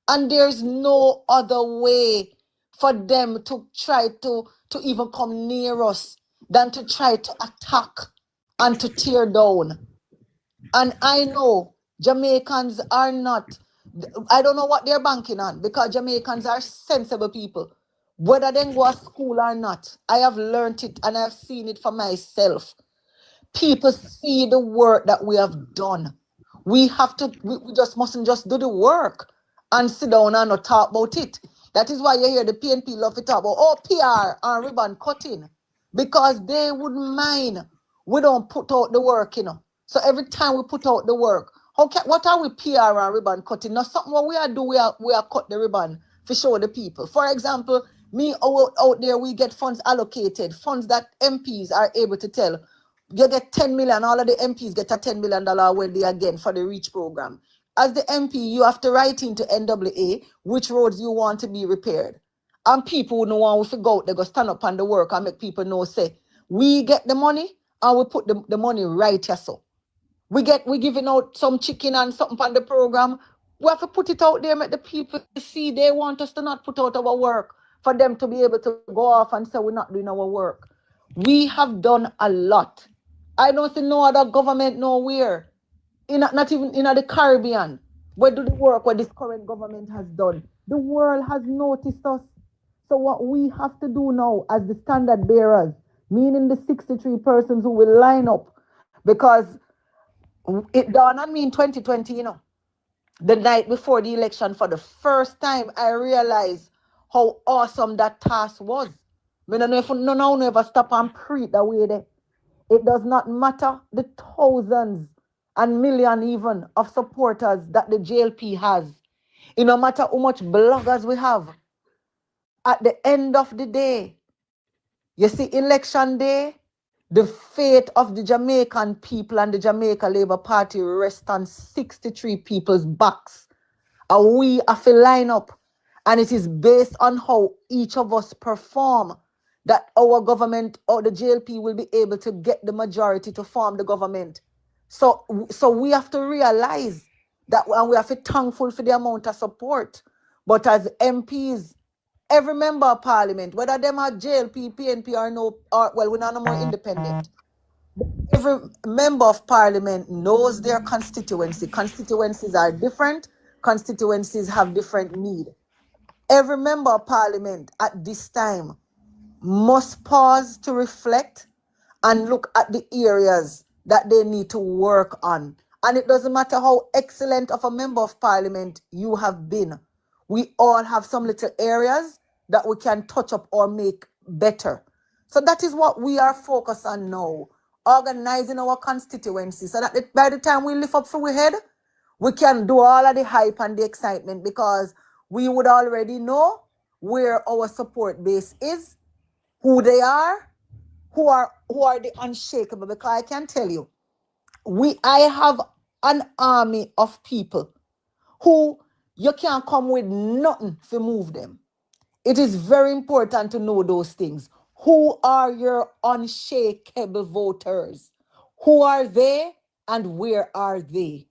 And there's no other way for them to try to even come near us than to try to attack and to tear down. And I know Jamaicans are not, I don't know what they're banking on, because Jamaicans are sensible people. Whether they go to school or not, I have learned it and I've seen it for myself. People see the work that we have done. We have to, we just mustn't just do the work and sit down and not talk about it. That is why you hear the PNP love to talk about, PR and ribbon cutting, because they wouldn't mind. We don't put out the work, you know. So every time we put out the work, what are we PR and ribbon cutting? Now something what we are do, we are cut the ribbon to show the people. For example, me out there, we get funds allocated, funds that MPs are able to tell. You get 10 million, all of the MPs get a $10 million when they again for the REACH program. As the MP, you have to write into NWA which roads you want to be repaired. And people who know want to go out, they go stand up on the work and make people know, say, we get the money and we put the money right here. So we giving out some chicken and something on the program. We have to put it out there, make the people see they want us to not put out our work, for them to be able to go off and say we're not doing our work. We have done a lot. I don't see no other government nowhere, not even in the Caribbean, where do the work what this current government has done. The world has noticed us. So what we have to do now as the standard bearers, meaning the 63 persons who will line up, because it dawned on me in 2020, the night before the election, for the first time, I realized how awesome that task was. I don't know if no one ever stop and preach that way there. It does not matter the thousands and millions even of supporters that the JLP has. It no matter how much bloggers we have. At the end of the day, you see, election day, the fate of the Jamaican people and the Jamaica Labour Party rests on 63 people's backs. And we have to line up. And it is based on how each of us perform that our government or the JLP will be able to get the majority to form the government. So we have to realize that, and we have to be thankful for the amount of support. But as MPs, every member of parliament, whether them are JLP, PNP or no, or well, we're not no more independent. Every member of parliament knows their constituency. Constituencies are different. Constituencies have different need. Every member of parliament at this time must pause to reflect and look at the areas that they need to work on. And it doesn't matter how excellent of a member of parliament you have been. We all have some little areas that we can touch up or make better. So that is what we are focused on now, organizing our constituency so that by the time we lift up for our head, we can do all of the hype and the excitement, because we would already know where our support base is, who they are, who are the unshakable. Because I can tell you, I have an army of people who you can't come with nothing to move them. It is very important to know those things. Who are your unshakable voters? Who are they and where are they?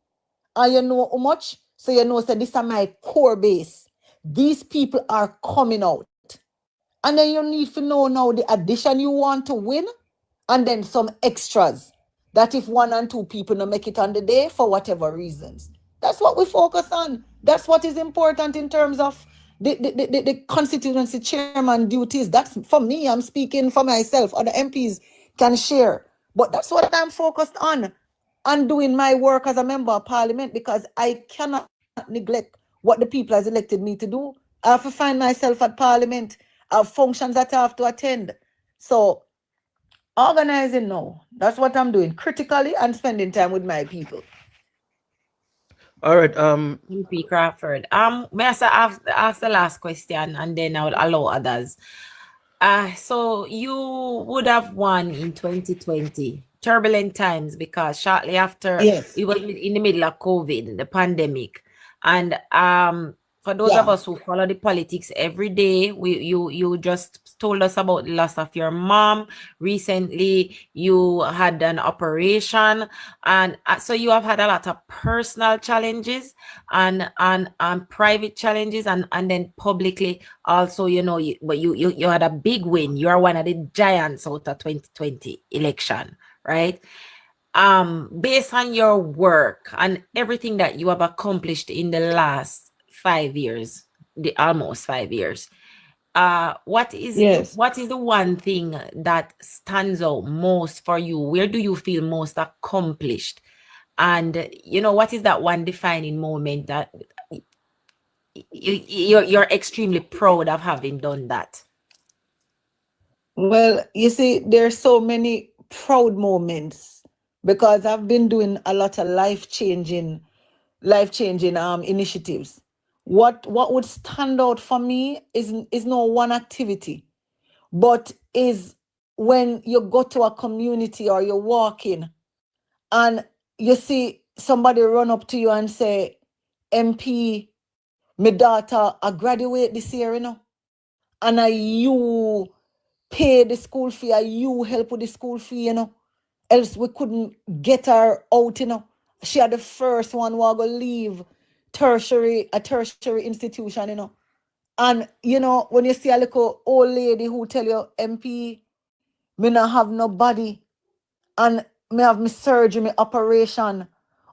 And you know how much? So you know, so this is my core base. These people are coming out. And then you need to know now the addition you want to win, and then some extras. That if 1 and 2 people don't make it on the day for whatever reasons. That's what we focus on. That's what is important in terms of the constituency chairman duties. That's for me, I'm speaking for myself. Other MPs can share. But that's what I'm focused on doing my work as a member of parliament, because I cannot neglect what the people has elected me to do. I have to find myself at parliament. I have functions that I have to attend. So organizing now, that's what I'm doing critically, and spending time with my people. All right. MP Crawford. May I ask the last question, and then I will allow others. So you would have won in 2020, turbulent times, because shortly after, Yes, we were in the middle of COVID, the pandemic, and for those of us who follow the politics every day, you just told us about the loss of your mom. Recently, you had an operation, and so you have had a lot of personal challenges and private challenges, and then publicly also, but you had a big win. You are one of the giants out of 2020 election, right? Based on your work and everything that you have accomplished in the last 5 years, almost 5 years, what is the one thing that stands out most for you? Where do you feel most accomplished? And what is that one defining moment that you're extremely proud of having done that? Well, you see, there's so many proud moments, because I've been doing a lot of life-changing initiatives. what would stand out for me is no one activity, but is when you go to a community or you're walking and you see somebody run up to you and say, MP, my daughter, I graduate this year, you know, and you pay the school fee, or you help with the school fee, you know, else we couldn't get her out, you know. She had the first one who going to leave a tertiary institution, you know. And, you know, when you see a little old lady who tell you, MP, me not have nobody, and me have me surgery, me operation,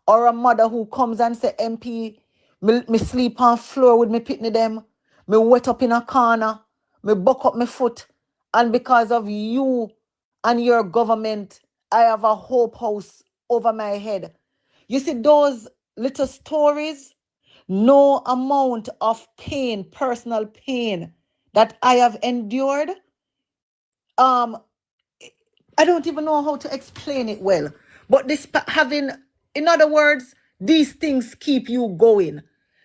or a mother who comes and say, MP, me sleep on floor with me pitney them, me wet up in a corner, me buck up my foot, and because of you and your government, I have a hope house over my head. You see those little stories, no amount of pain, personal pain that I have endured, I don't even know how to explain it well. But this having, in other words, these things keep you going.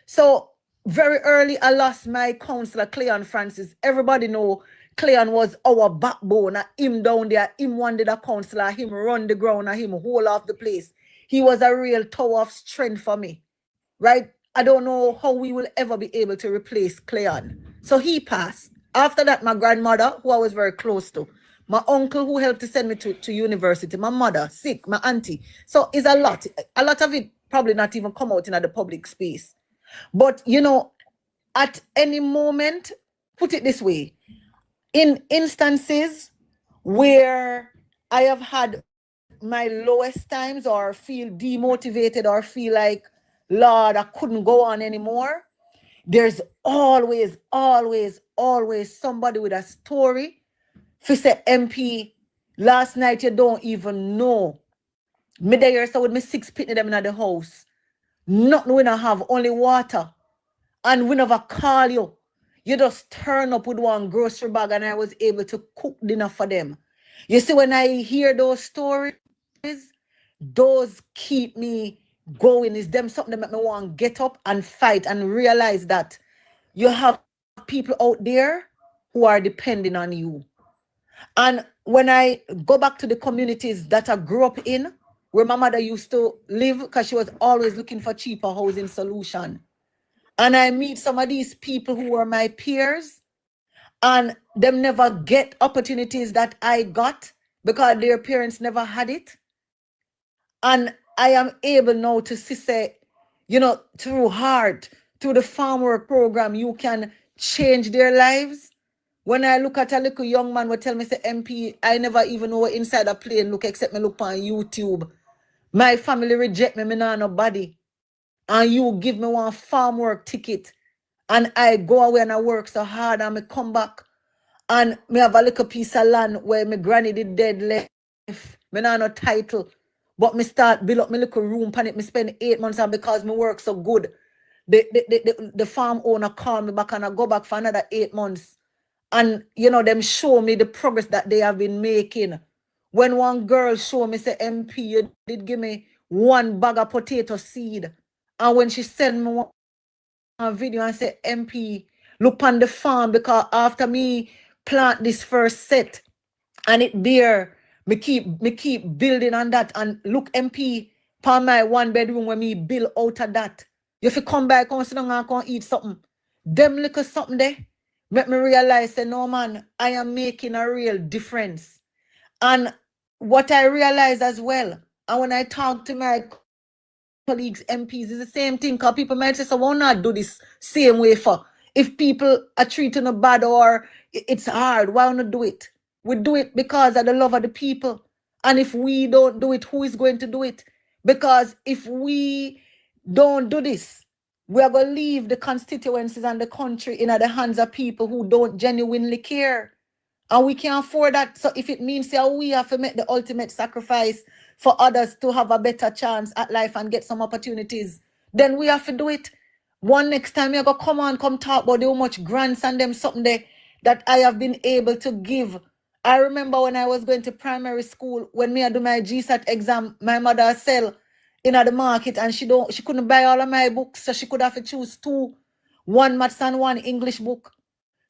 So very early, I lost my counselor, Cleon Francis. Everybody know Cleon was our backbone. Him down there, him wanted a counselor, him run the ground, and him hold off the place. He was a real tower of strength for me, right? I don't know how we will ever be able to replace Cleon. So he passed. After that, my grandmother, who I was very close to, my uncle who helped to send me to university, my mother, sick, my auntie. So it's a lot. A lot of it probably not even come out in the public space. But, you know, at any moment, put it this way, in instances where I have had my lowest times or feel demotivated or feel like, Lord, I couldn't go on anymore, there's always somebody with a story. If you say, MP, last night you don't even know. Me there so with me 6 pitney them in the house. Nothing we don't have, only water. And we never call you. You just turn up with one grocery bag and I was able to cook dinner for them. You see, when I hear those stories, those keep me going. Is them something that make me want to get up and fight and realize that you have people out there who are depending on you. And when I go back to the communities that I grew up in, where my mother used to live, because she was always looking for cheaper housing solution, and I meet some of these people who are my peers, and them never get opportunities that I got because their parents never had it. And I am able now to say, you know, through heart, through the farm work program, you can change their lives. When I look at a little young man who tell me, say, MP, I never even know what inside a plane look except me look on YouTube. My family reject me, me not nobody. And you give me one farm work ticket. And I go away and I work so hard and I come back. And me have a little piece of land where my granny did dead left. Me not no title. But me start build up my little room pan it. Me spend 8 months and because me work so good, the farm owner call me back and I go back for another 8 months. And, you know, them show me the progress that they have been making. When one girl show me, say, MP, you did give me 1 bag of potato seed. And when she sent me one video and say, MP, look on the farm because after me plant this first set and it bear, me keep building on that. And look, MP, for my 1 bedroom when me build out of that. You fi come back and sit down and come eat something. Them little something there make me realize that no man, I am making a real difference. And what I realize as well, and when I talk to my colleagues, MPs, is the same thing. Because people might say, so why not do this same way for? If people are treating us bad or it's hard, why not do it? We do it because of the love of the people. And if we don't do it, who is going to do it? Because if we don't do this, we are going to leave the constituencies and the country in the hands of people who don't genuinely care. And we can't afford that. So if it means that we have to make the ultimate sacrifice for others to have a better chance at life and get some opportunities, then we have to do it. One next time you're going to come talk about how much grants and them something there that I have been able to give. I remember when I was going to primary school, when me I do my GSAT exam, my mother sell in the market and she couldn't buy all of my books, so she could have to choose 2. one maths and one English book.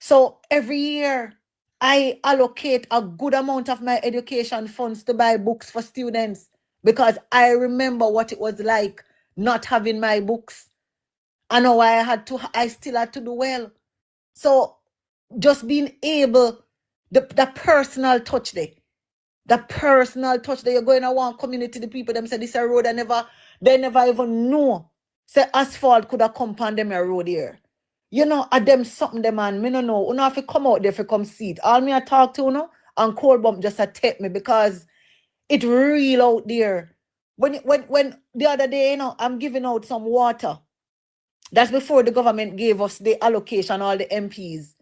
So every year, I allocate a good amount of my education funds to buy books for students because I remember what it was like not having my books. I know I still had to do well. So just being able, the personal touch there. The personal touch that you're going to one community, the people them say this a road they never even know. Say asphalt could have come on them a road here. You know, at them something them man, me no know. You know if you come out there if you come see it. All me I talk to you know, and cold bump just a take me because it real out there. When the other day, you know, I'm giving out some water. That's before the government gave us the allocation, all the MPs.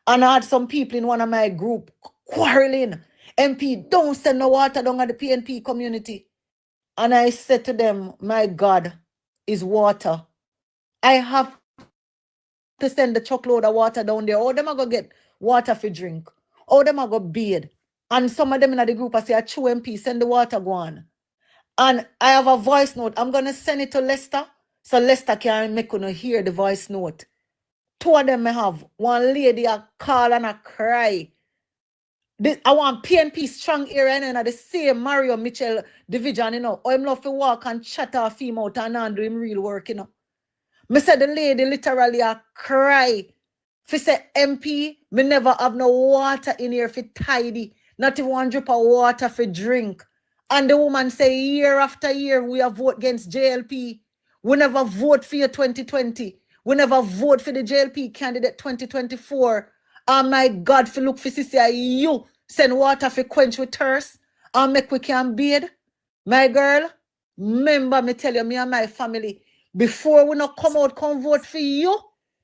And I had some people in one of my group quarreling. MP, don't send no water down at the PNP community. And I said to them, my God is water. I have to send the truckload of water down there. Or them are going to get water for drink. Or them are going to bathe. And some of them in the group, I say, a true MP, send the water, go on. And I have a voice note. I'm going to send it to Lester. So Lester can make you hear the voice note. Two of them I have. One lady I call and I cry. I want PNP strong area and the same Mario Mitchell division, you know. I'm love to walk and chat her female out and do him real work, you know. Me said the lady literally a cry. If say MP, me never have no water in here for tidy. Not even one drop of water for drink. And the woman say year after year we have vote against JLP. We never vote for your 2020. We never vote for the JLP candidate 2024. Oh my God, for look for sister, you send water for quench with thirst and make we can bathe. My girl, remember me tell you, me and my family, before we not come out, come vote for you,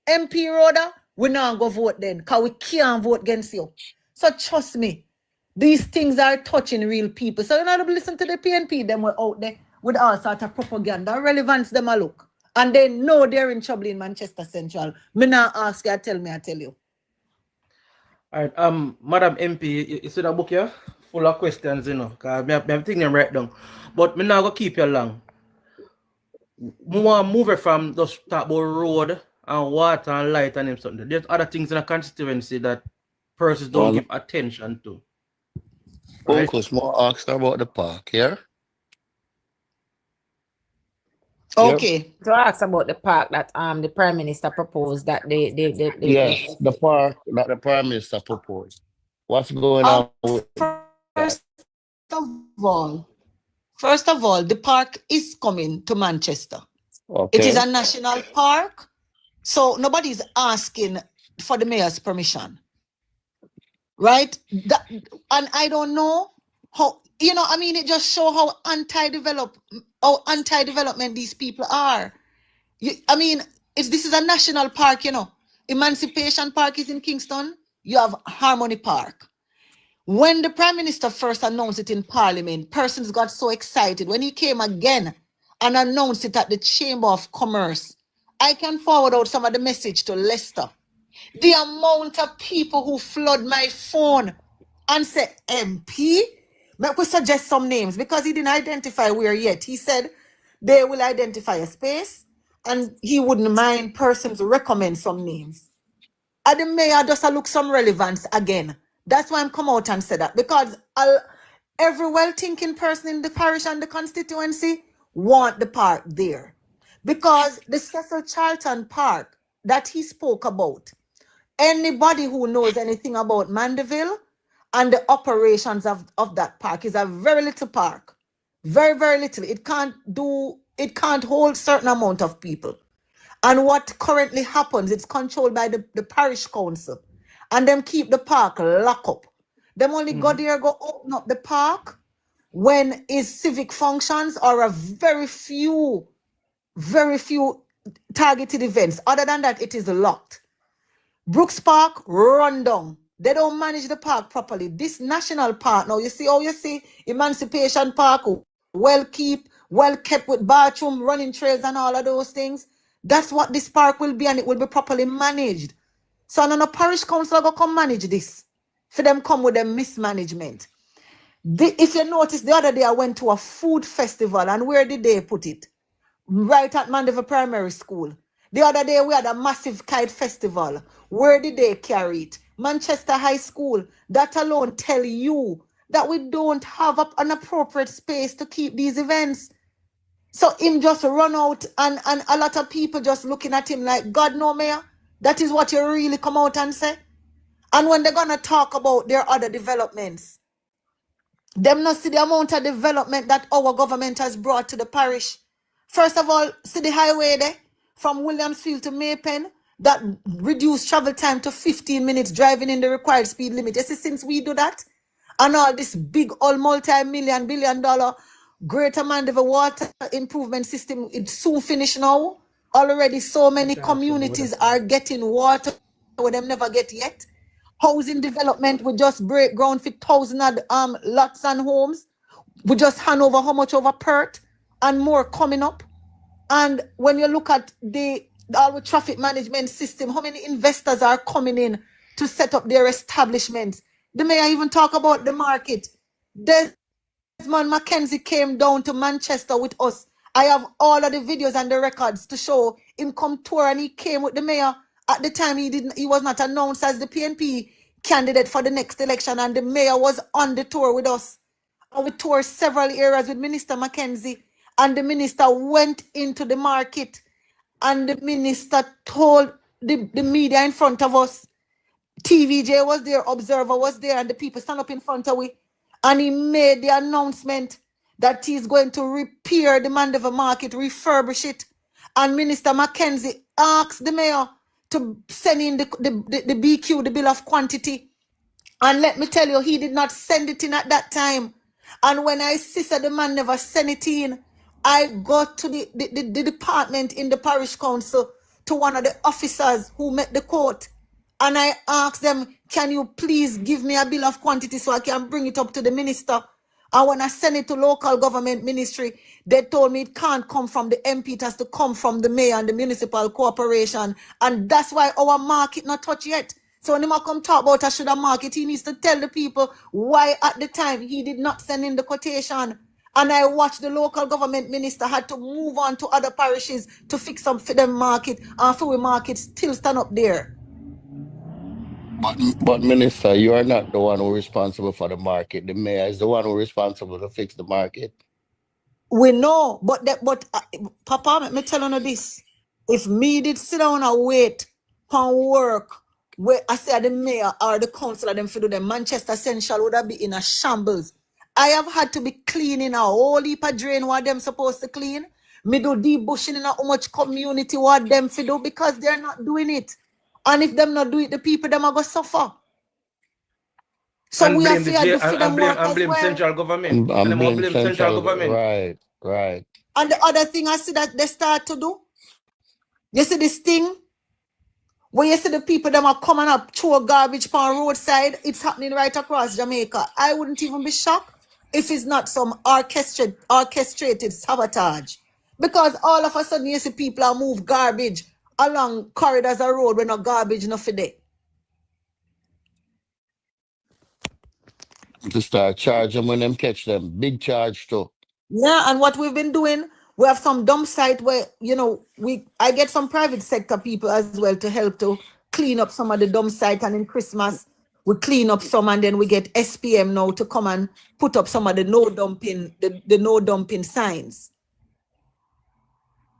MP Rhoda, we not go vote then, because we can't vote against you. So trust me, these things are touching real people. So you know, listen to the PNP, them were out there with all sort of propaganda, relevance them a look. And they know they're in trouble in Manchester Central. Me not ask you, tell me, I tell you. All right, Madam MP, you see that book here? Full of questions, you know, because I'm thinking them right down. But me not going to keep you long. We want to move it from just talk about road and water and light and something. There's other things in a constituency that persons don't give attention to. Right? Focus more asked about the park here. Okay. Yep. To ask about the park that the Prime Minister proposed that yes, the park that the Prime Minister proposed. What's going on with First of all, the park is coming to Manchester. Okay. It is a national park, so nobody's asking for the mayor's permission. Right? And I don't know how, you know, I mean, it just shows how anti-development these people are. I mean, this is a national park, you know. Emancipation Park is in Kingston. You have Harmony Park. When the Prime Minister first announced it in Parliament, persons got so excited. When he came again and announced it at the Chamber of Commerce, I can forward out some of the message to Lester. The amount of people who flood my phone and say, MP, make we suggest some names because he didn't identify where yet. He said they will identify a space and he wouldn't mind persons recommend some names. And the mayor just look some relevance again. That's why I'm come out and say that because every well-thinking person in the parish and the constituency want the park there. Because the Cecil Charlton Park that he spoke about, anybody who knows anything about Mandeville and the operations of that park is a very little park. Very, very little. It can't hold certain amount of people. And what currently happens, it's controlled by the parish council. And them keep the park locked up. Them only go there, go open up the park when it's civic functions or a very few targeted events. Other than that, it is locked. Brooks Park, run down. They don't manage the park properly. This national park, now you see Emancipation Park, well kept with bathroom, running trails and all of those things. That's what this park will be and it will be properly managed. So none of parish council go come manage this. For them come with them mismanagement. If you notice, the other day I went to a food festival and where did they put it? Right at Mandeville Primary School. The other day we had a massive kite festival. Where did they carry it? Manchester High School. That alone tell you that we don't have an appropriate space to keep these events. So him just run out and a lot of people just looking at him like, God no, Mayor. That is what you really come out and say. And when they're going to talk about their other developments, them not see the amount of development that our government has brought to the parish. First of all, see the highway there from Williamsfield to Maypen that reduced travel time to 15 minutes driving in the required speed limit. You see, since we do that, and all this big, all multi-million, $billion Greater Mandeville water improvement system, it's soon finished now. Already so many communities are getting water where them never get yet. Housing development will just break ground for thousands of lots and homes. We just hand over how much over Perth and more coming up. And when you look at our traffic management system, how many investors are coming in to set up their establishments? The mayor even talk about the market. Desmond Mackenzie came down to Manchester with us. I have all of the videos and the records to show him come tour, and he came with the mayor. At the time, he was not announced as the PNP candidate for the next election, and the mayor was on the tour with us. And we toured several areas with Minister Mackenzie, and the minister went into the market, and the minister told the media in front of us. TVJ was there, Observer was there, and the people stand up in front of we, and he made the announcement that he's going to repair the Mandeville market, refurbish it. And Minister Mackenzie asked the mayor to send in the BQ, the bill of quantity. And let me tell you, he did not send it in at that time. And when I see that the man never sent it in, I got to the department in the parish council, to one of the officers who met the court. And I asked them, can you please give me a bill of quantity so I can bring it up to the minister? And when I sent it to local government ministry, they told me it can't come from the MP, it has to come from the mayor and the municipal corporation. And that's why our market not touched yet. So when he come talk about a shoulda market, he needs to tell the people why at the time he did not send in the quotation. And I watched the local government minister had to move on to other parishes to fix up for them market, and for we market still stand up there. But Minister, you are not the one who is responsible for the market. The mayor is the one who is responsible to fix the market. We know, but Papa, let me tell you this. If me did sit down and wait for work, where I say the mayor or the councillor them to do them, Manchester Central would have been in a shambles. I have had to be cleaning a whole heap of drain what them supposed to clean. Me do debushing in how much community what them to do, because they're not doing it. And if them not do it, the people them are going to suffer. So and we have to do for them work as well. Central government. And blame central government. Right. And the other thing I see that they start to do, you see this thing, where you see the people that are coming up through a garbage on roadside, it's happening right across Jamaica. I wouldn't even be shocked if it's not some orchestrated sabotage. Because all of a sudden you see people are move garbage along corridors of road when no garbage no for there. To start charging when them catch them. Big charge too. Yeah, and what we've been doing, we have some dump site where, I get some private sector people as well to help to clean up some of the dump site, and in Christmas we clean up some, and then we get SPM now to come and put up some of the no dumping, the no dumping signs.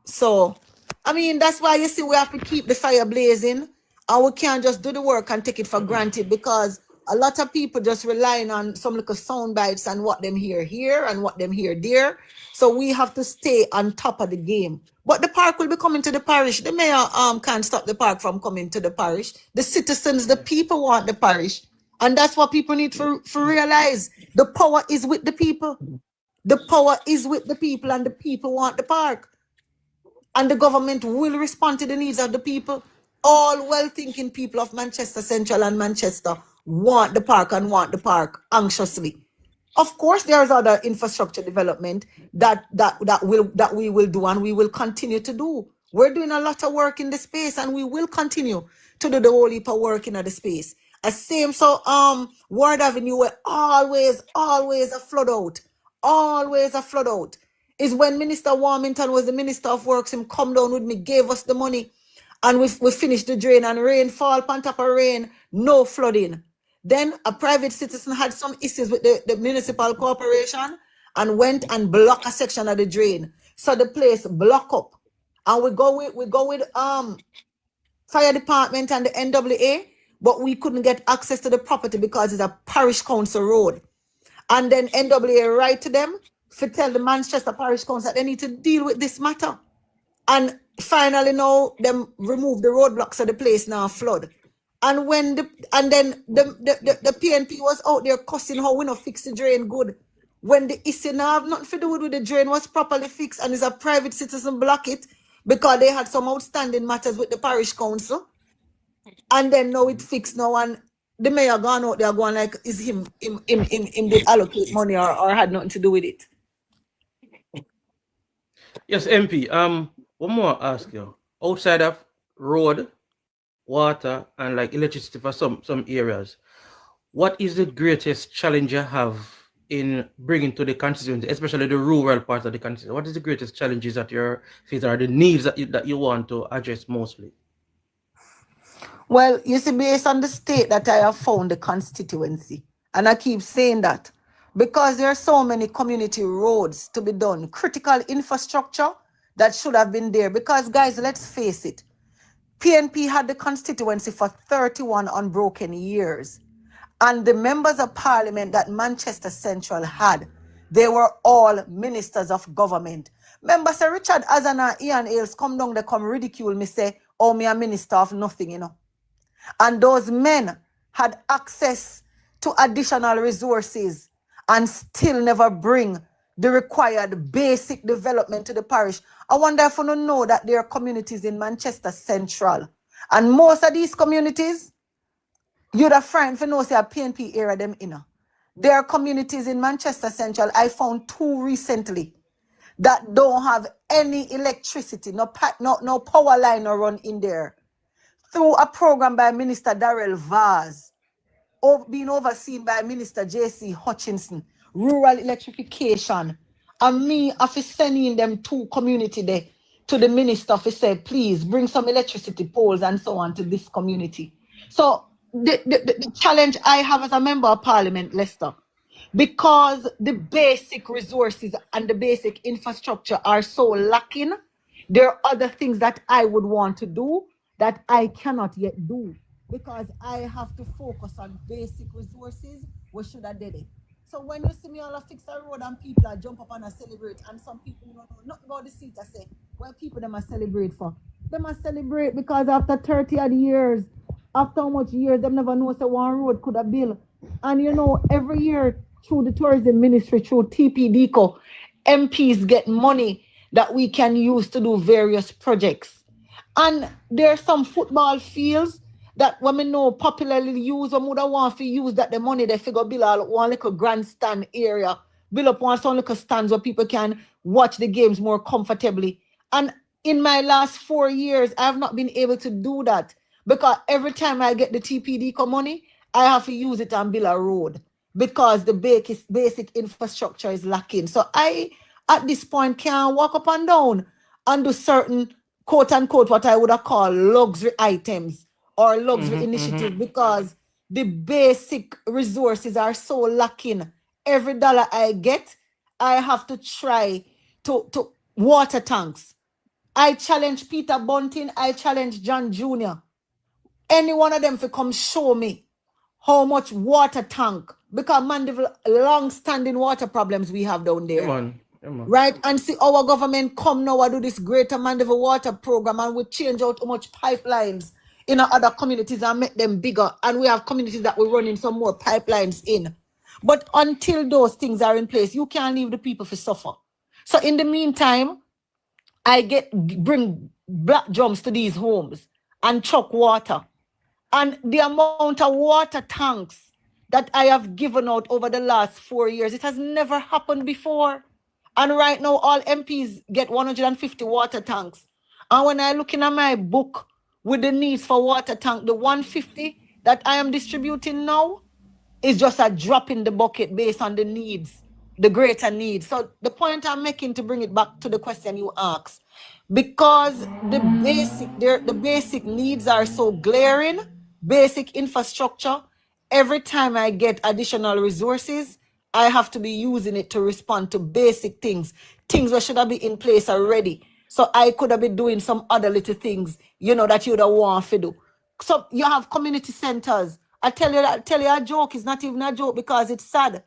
So, I mean, that's why you see we have to keep the fire blazing, and we can't just do the work and take it for granted, because a lot of people just relying on some little sound bites and what them hear here and what them hear there. So we have to stay on top of the game. But the park will be coming to the parish. The mayor can't stop the park from coming to the parish. The citizens, the people want the parish. And that's what people need to realize. The power is with the people. The power is with the people, and the people want the park. And the government will respond to the needs of the people. All well-thinking people of Manchester Central and Manchester want the park and want the park anxiously. Of course, there's other infrastructure development that we will do, and we will continue to do. We're doing a lot of work in the space, and we will continue to do the whole heap of work in the space. Ward Avenue were always a flood out. Always a flood out. Is when Minister Warmington was the Minister of Works, him come down with me, gave us the money. And we finished the drain, and rain fall on top of rain, no flooding. Then a private citizen had some issues with the municipal corporation and went and blocked a section of the drain. So the place block up. And we go with fire department and the NWA, but we couldn't get access to the property because it's a parish council road. And then NWA write to them to tell the Manchester Parish Council that they need to deal with this matter. And finally now them remove the roadblocks of the place now flood. And when the PNP was out there cussing how we not fix the drain good. When the issue now have nothing to do with the drain was properly fixed and is a private citizen block it because they had some outstanding matters with the parish council. And then now it fixed now, and the mayor gone out there going like, is him did allocate money or had nothing to do with it. Yes, MP. One more ask you. Outside of road, water, and like electricity for some areas, what is the greatest challenge you have in bringing to the constituency, especially the rural part of the constituency? What is the greatest challenges that you're facing, or the needs that you want to address mostly? Well, you see, based on the state that I have found the constituency, and I keep saying that, because there are so many community roads to be done, critical infrastructure that should have been there. Because, guys, let's face it, PNP had the constituency for 31 unbroken years. And the members of parliament that Manchester Central had, they were all ministers of government. Remember, Sir Richard Azana, Ian Ailes come down, they come ridicule me, say, oh, me a minister of nothing, you know. And those men had access to additional resources and still never bring the required basic development to the parish. I wonder if you don't know that there are communities in Manchester Central. And most of these communities, you'd have friend for know say a PNP area them in. There are communities in Manchester Central. I found 2 recently that don't have any electricity, no power line or run in there. Through a program by Minister Darrell Vaz, being overseen by Minister J.C. Hutchinson, rural electrification, and me after sending them 2 community there to the minister to say, please bring some electricity poles and so on to this community. So the challenge I have as a member of parliament, Lester, because the basic resources and the basic infrastructure are so lacking, there are other things that I would want to do that I cannot yet do because I have to focus on basic resources. We should have did it. So when you see me all fix a road and people are jump up and celebrate, and some people don't know nothing about the seat, I say, well, people them must celebrate for. They must celebrate because after 30 odd years, after how much years, they never know say one road could have built. And you know, every year through the tourism ministry, through TPDCO, MPs get money that we can use to do various projects. And there are some football fields that women know popularly use, or would want to use that the money they figure build one little grandstand area, build up one some little stands where people can watch the games more comfortably. And in my last 4 years, I have not been able to do that because every time I get the TPDCO money, I have to use it and build a road because the basic infrastructure is lacking. So I, at this point, can walk up and down and do certain quote unquote what I would have called luxury items or luxury initiatives because the basic resources are so lacking. Every dollar I get, I have to try to water tanks. I challenge Peter Bunting, I challenge John Jr. Any one of them to come show me how much water tank, because man, the long-standing water problems we have down there. Come on. Right? And see our government come now and do this greater Mandeville water program and we change out how much pipelines in other communities and make them bigger. And we have communities that we're running some more pipelines in. But until those things are in place, you can't leave the people to suffer. So in the meantime, I bring black drums to these homes and truck water. And the amount of water tanks that I have given out over the last 4 years, it has never happened before. And right now, all MPs get 150 water tanks. And when I look in my book with the needs for water tank, the 150 that I am distributing now is just a drop in the bucket based on the needs, the greater needs. So the point I'm making to bring it back to the question you asked, because the basic needs are so glaring, basic infrastructure. Every time I get additional resources, I have to be using it to respond to basic things that should have been in place already. So I could have been doing some other little things, that you'd have want to do. So you have community centers. I tell you a joke is not even a joke because it's sad.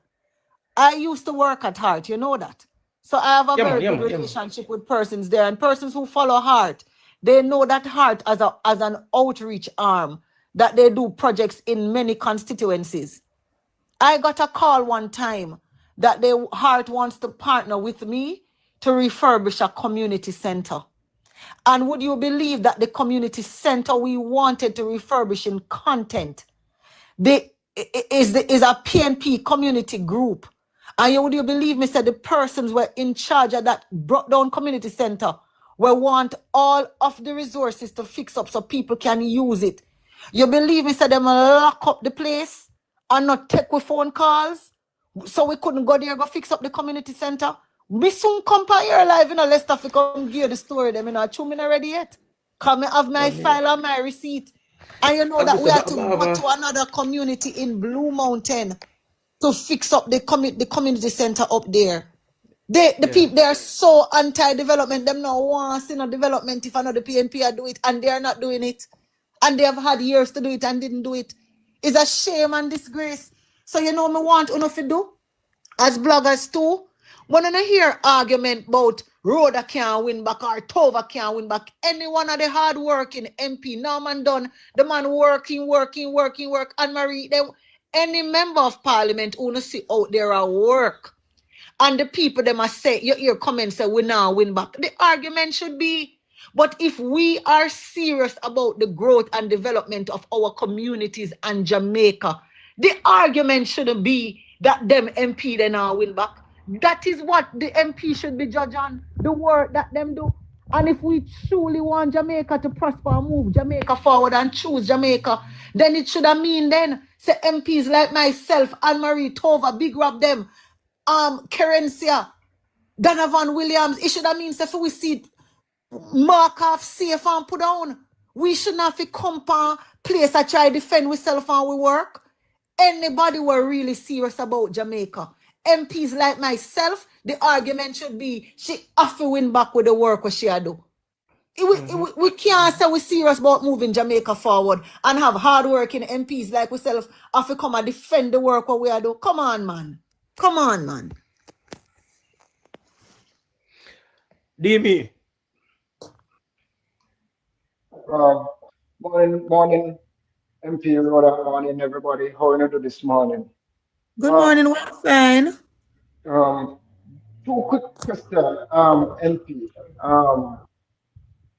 I used to work at Heart, you know that. So I have a very good relationship with persons there, and persons who follow Heart, they know that Heart as an outreach arm, that they do projects in many constituencies. I got a call one time that Heart wants to partner with me to refurbish a community center. And would you believe that the community center we wanted to refurbish in content is a PNP community group? And would you believe me, said the persons were in charge of that brought down community center will want all of the resources to fix up so people can use it. You believe me, said them lock up the place and not take with phone calls? So we couldn't go there, go fix up the community center. We soon come here live in a Leicester to come give the story. Them in a 2 minutes already yet. Come have my file and my receipt. And you know that we have to go to another community in Blue Mountain to fix up the community center up there. The people, they are so anti-development. Them now want to see no development if another PNP do it, and they are not doing it. And they have had years to do it and didn't do it. It's a shame and disgrace. So me want enough to do as bloggers too. When I hear argument about Rhoda can't win back or Tova can't win back, any one of the hard-working MP, Norman Dunn, the man working, and Marie, any member of parliament who see out there at work, and the people they must say, your comments say we now win back. The argument should be, but if we are serious about the growth and development of our communities and Jamaica, the argument shouldn't be that them MP they now win back. That is what the MP should be judged on, the work that them do. And if we truly want Jamaica to prosper and move Jamaica forward and choose Jamaica, then it should have mean then, say MPs like myself, Anne-Marie Tova, big rap them, Kerencia, Donovan Williams, it should have mean if we see mark off safe and put down. We should not fi come on place I try defend ourselves and we work. Anybody were really serious about Jamaica. MPs like myself, the argument should be she have to win back with the work what she do. We can't say we're serious about moving Jamaica forward and have hard-working MPs like ourselves have to come and defend the work what we do. Come on, man. Come on, man. DB. Morning, MP Rhoda, morning, everybody. How are you doing this morning? Good morning, we're fine. Two quick questions, MP.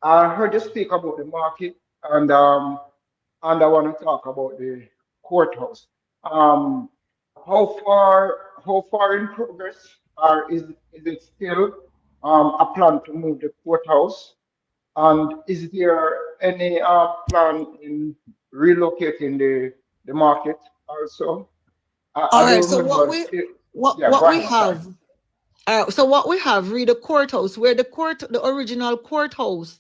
I heard you speak about the market, and I want to talk about the courthouse. How far in progress, or is it still a plan to move the courthouse? And is there any plan in relocating the market also? All right. So what we have, read the courthouse, where the original courthouse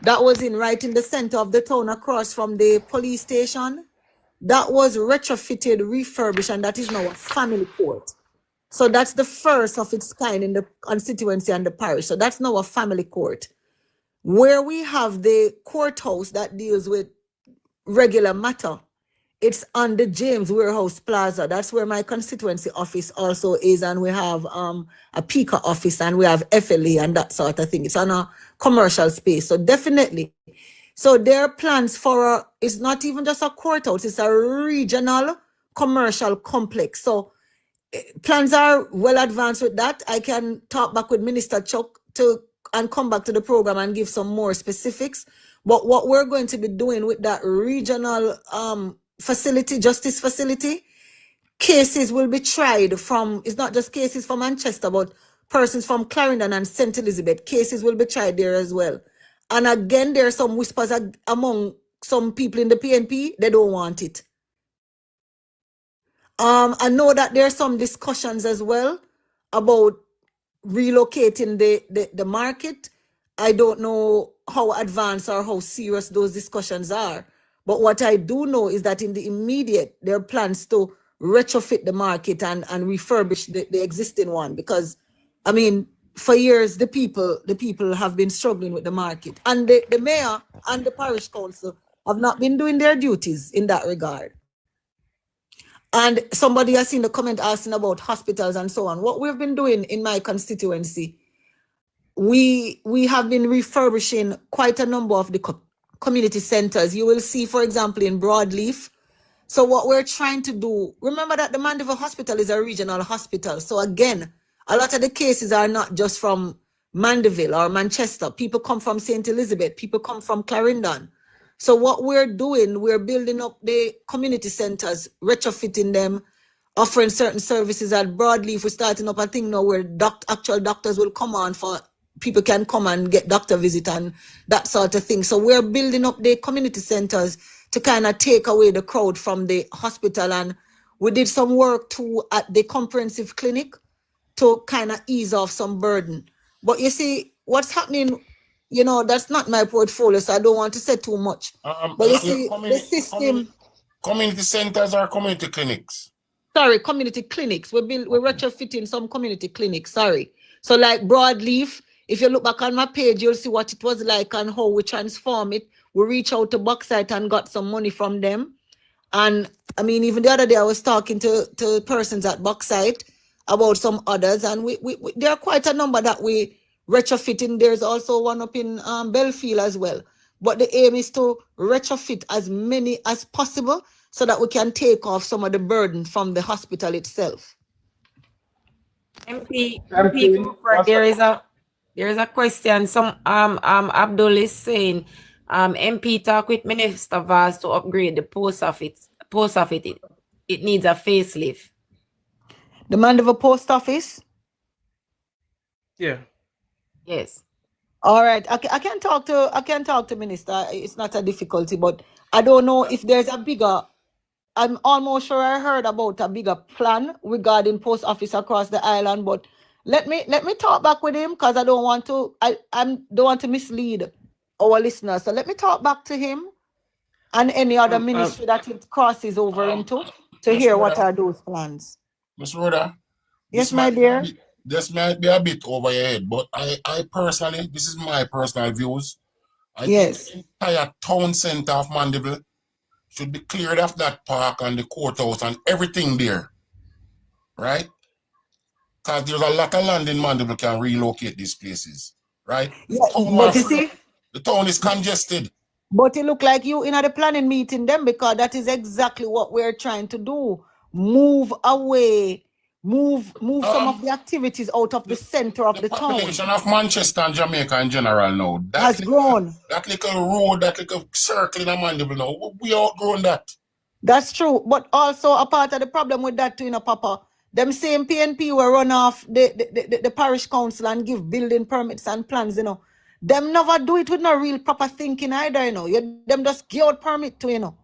that was right in the center of the town across from the police station, that was retrofitted, refurbished, and that is now a family court. So that's the first of its kind in the constituency and the parish. So that's now a family court. Where we have the courthouse that deals with regular matter, it's on the James Warehouse Plaza. That's where my constituency office also is. And we have a PICA office and we have FLA and that sort of thing. It's on a commercial space. So definitely. So their plans for it's not even just a courthouse, it's a regional commercial complex. So plans are well advanced with that. I can talk back with Minister Chuck and come back to the program and give some more specifics. But what we're going to be doing with that regional facility, justice facility, cases will be tried from, it's not just cases from Manchester, but persons from Clarendon and St. Elizabeth, cases will be tried there as well. And again, there are some whispers among some people in the PNP, they don't want it. I know that there are some discussions as well about relocating the market I don't know how advanced or how serious those discussions are. But what I do know is that in the immediate, there are plans to retrofit the market and refurbish the existing one. Because, I mean, for years, the people have been struggling with the market. And the mayor and the parish council have not been doing their duties in that regard. And somebody has seen the comment asking about hospitals and so on. What we've been doing in my constituency, we have been refurbishing quite a number of the community centers. You will see, for example, in Broadleaf. So what we're trying to do, remember that the Mandeville Hospital is a regional hospital. So again, a lot of the cases are not just from Mandeville or Manchester. People come from St. Elizabeth. People come from Clarendon. So what we're doing, we're building up the community centers, retrofitting them, offering certain services at Broadleaf. We're starting up a thing now where actual doctors will come on for people can come and get doctor visit and that sort of thing. So we're building up the community centers to kind of take away the crowd from the hospital. And we did some work too at the comprehensive clinic to kind of ease off some burden. But you see, what's happening, you know, that's not my portfolio, so I don't want to say too much. But you see, the system... Community centers or community clinics? Sorry, community clinics. We're retrofitting some community clinics, sorry. So like Broadleaf, if you look back on my page, you'll see what it was like and how we transform it. We reach out to Bauxite and got some money from them. And I mean, even the other day I was talking to persons at Bauxite about some others, and we there are quite a number that we retrofitting. There's also one up in Belfield as well. But the aim is to retrofit as many as possible so that we can take off some of the burden from the hospital itself. MP Crawford, there is a question. Some Abdul is saying MP talk with Minister Vaz to upgrade the post office. It needs a facelift. The Mandeville post office? Yeah. Yes. All right. I can talk to Minister. It's not a difficulty, but I don't know if there's a bigger... I'm almost sure I heard about a bigger plan regarding post office across the island, but let me talk back with him, because I don't want to don't want to mislead our listeners. So let me talk back to him and any other ministry that it crosses over into to hear what are those plans. Ms. Rhoda, yes, my dear. This might be a bit over your head, but I personally, this is my personal views. I think the entire town center of Mandeville should be cleared of that park and the courthouse and everything there, right? Because there's a lot of land in Mandeville can relocate these places, right? Yeah, but you see, the town is congested. But it look like you in the planning meeting them, because that is exactly what we're trying to do. Move away, move some of the activities out of the center of the town. The population of Manchester and Jamaica in general now has grown. That little road, that little circle in Mandeville now, we outgrown that. That's true. But also a part of the problem with that too, you know, Papa, them same PNP will run off the parish council and give building permits and plans, you know. Them never do it with no real proper thinking either, you know. Them just give out permit to, you know.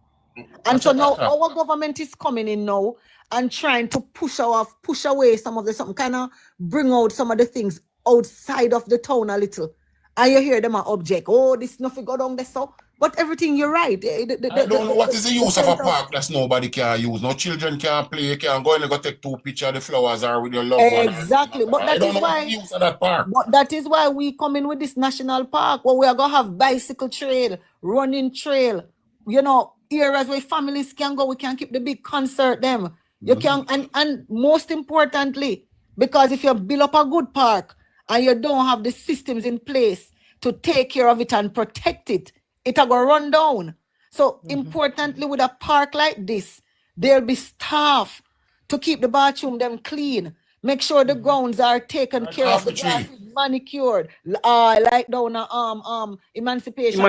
And so now our government is coming in now and trying to push away some of the something, kind of bring out some of the things outside of the town a little. And you hear them object, oh, this nothing go down there, so. But everything, you're right. I don't know what is the use of a park that nobody can use. No children can play, can go and go take 2 pictures of the flowers or with your loved one. Exactly. But that is why the use of that park. But that is why we come in with this national park where we are gonna have bicycle trail, running trail, you know, areas where families can go. We can keep the big concert them. You can, and most importantly, because if you build up a good park and you don't have the systems in place to take care of it and protect it, it'll go run down. So importantly, with a park like this, there'll be staff to keep the bathroom them clean, make sure the grounds are taken care of, the grass is manicured, like down Emancipation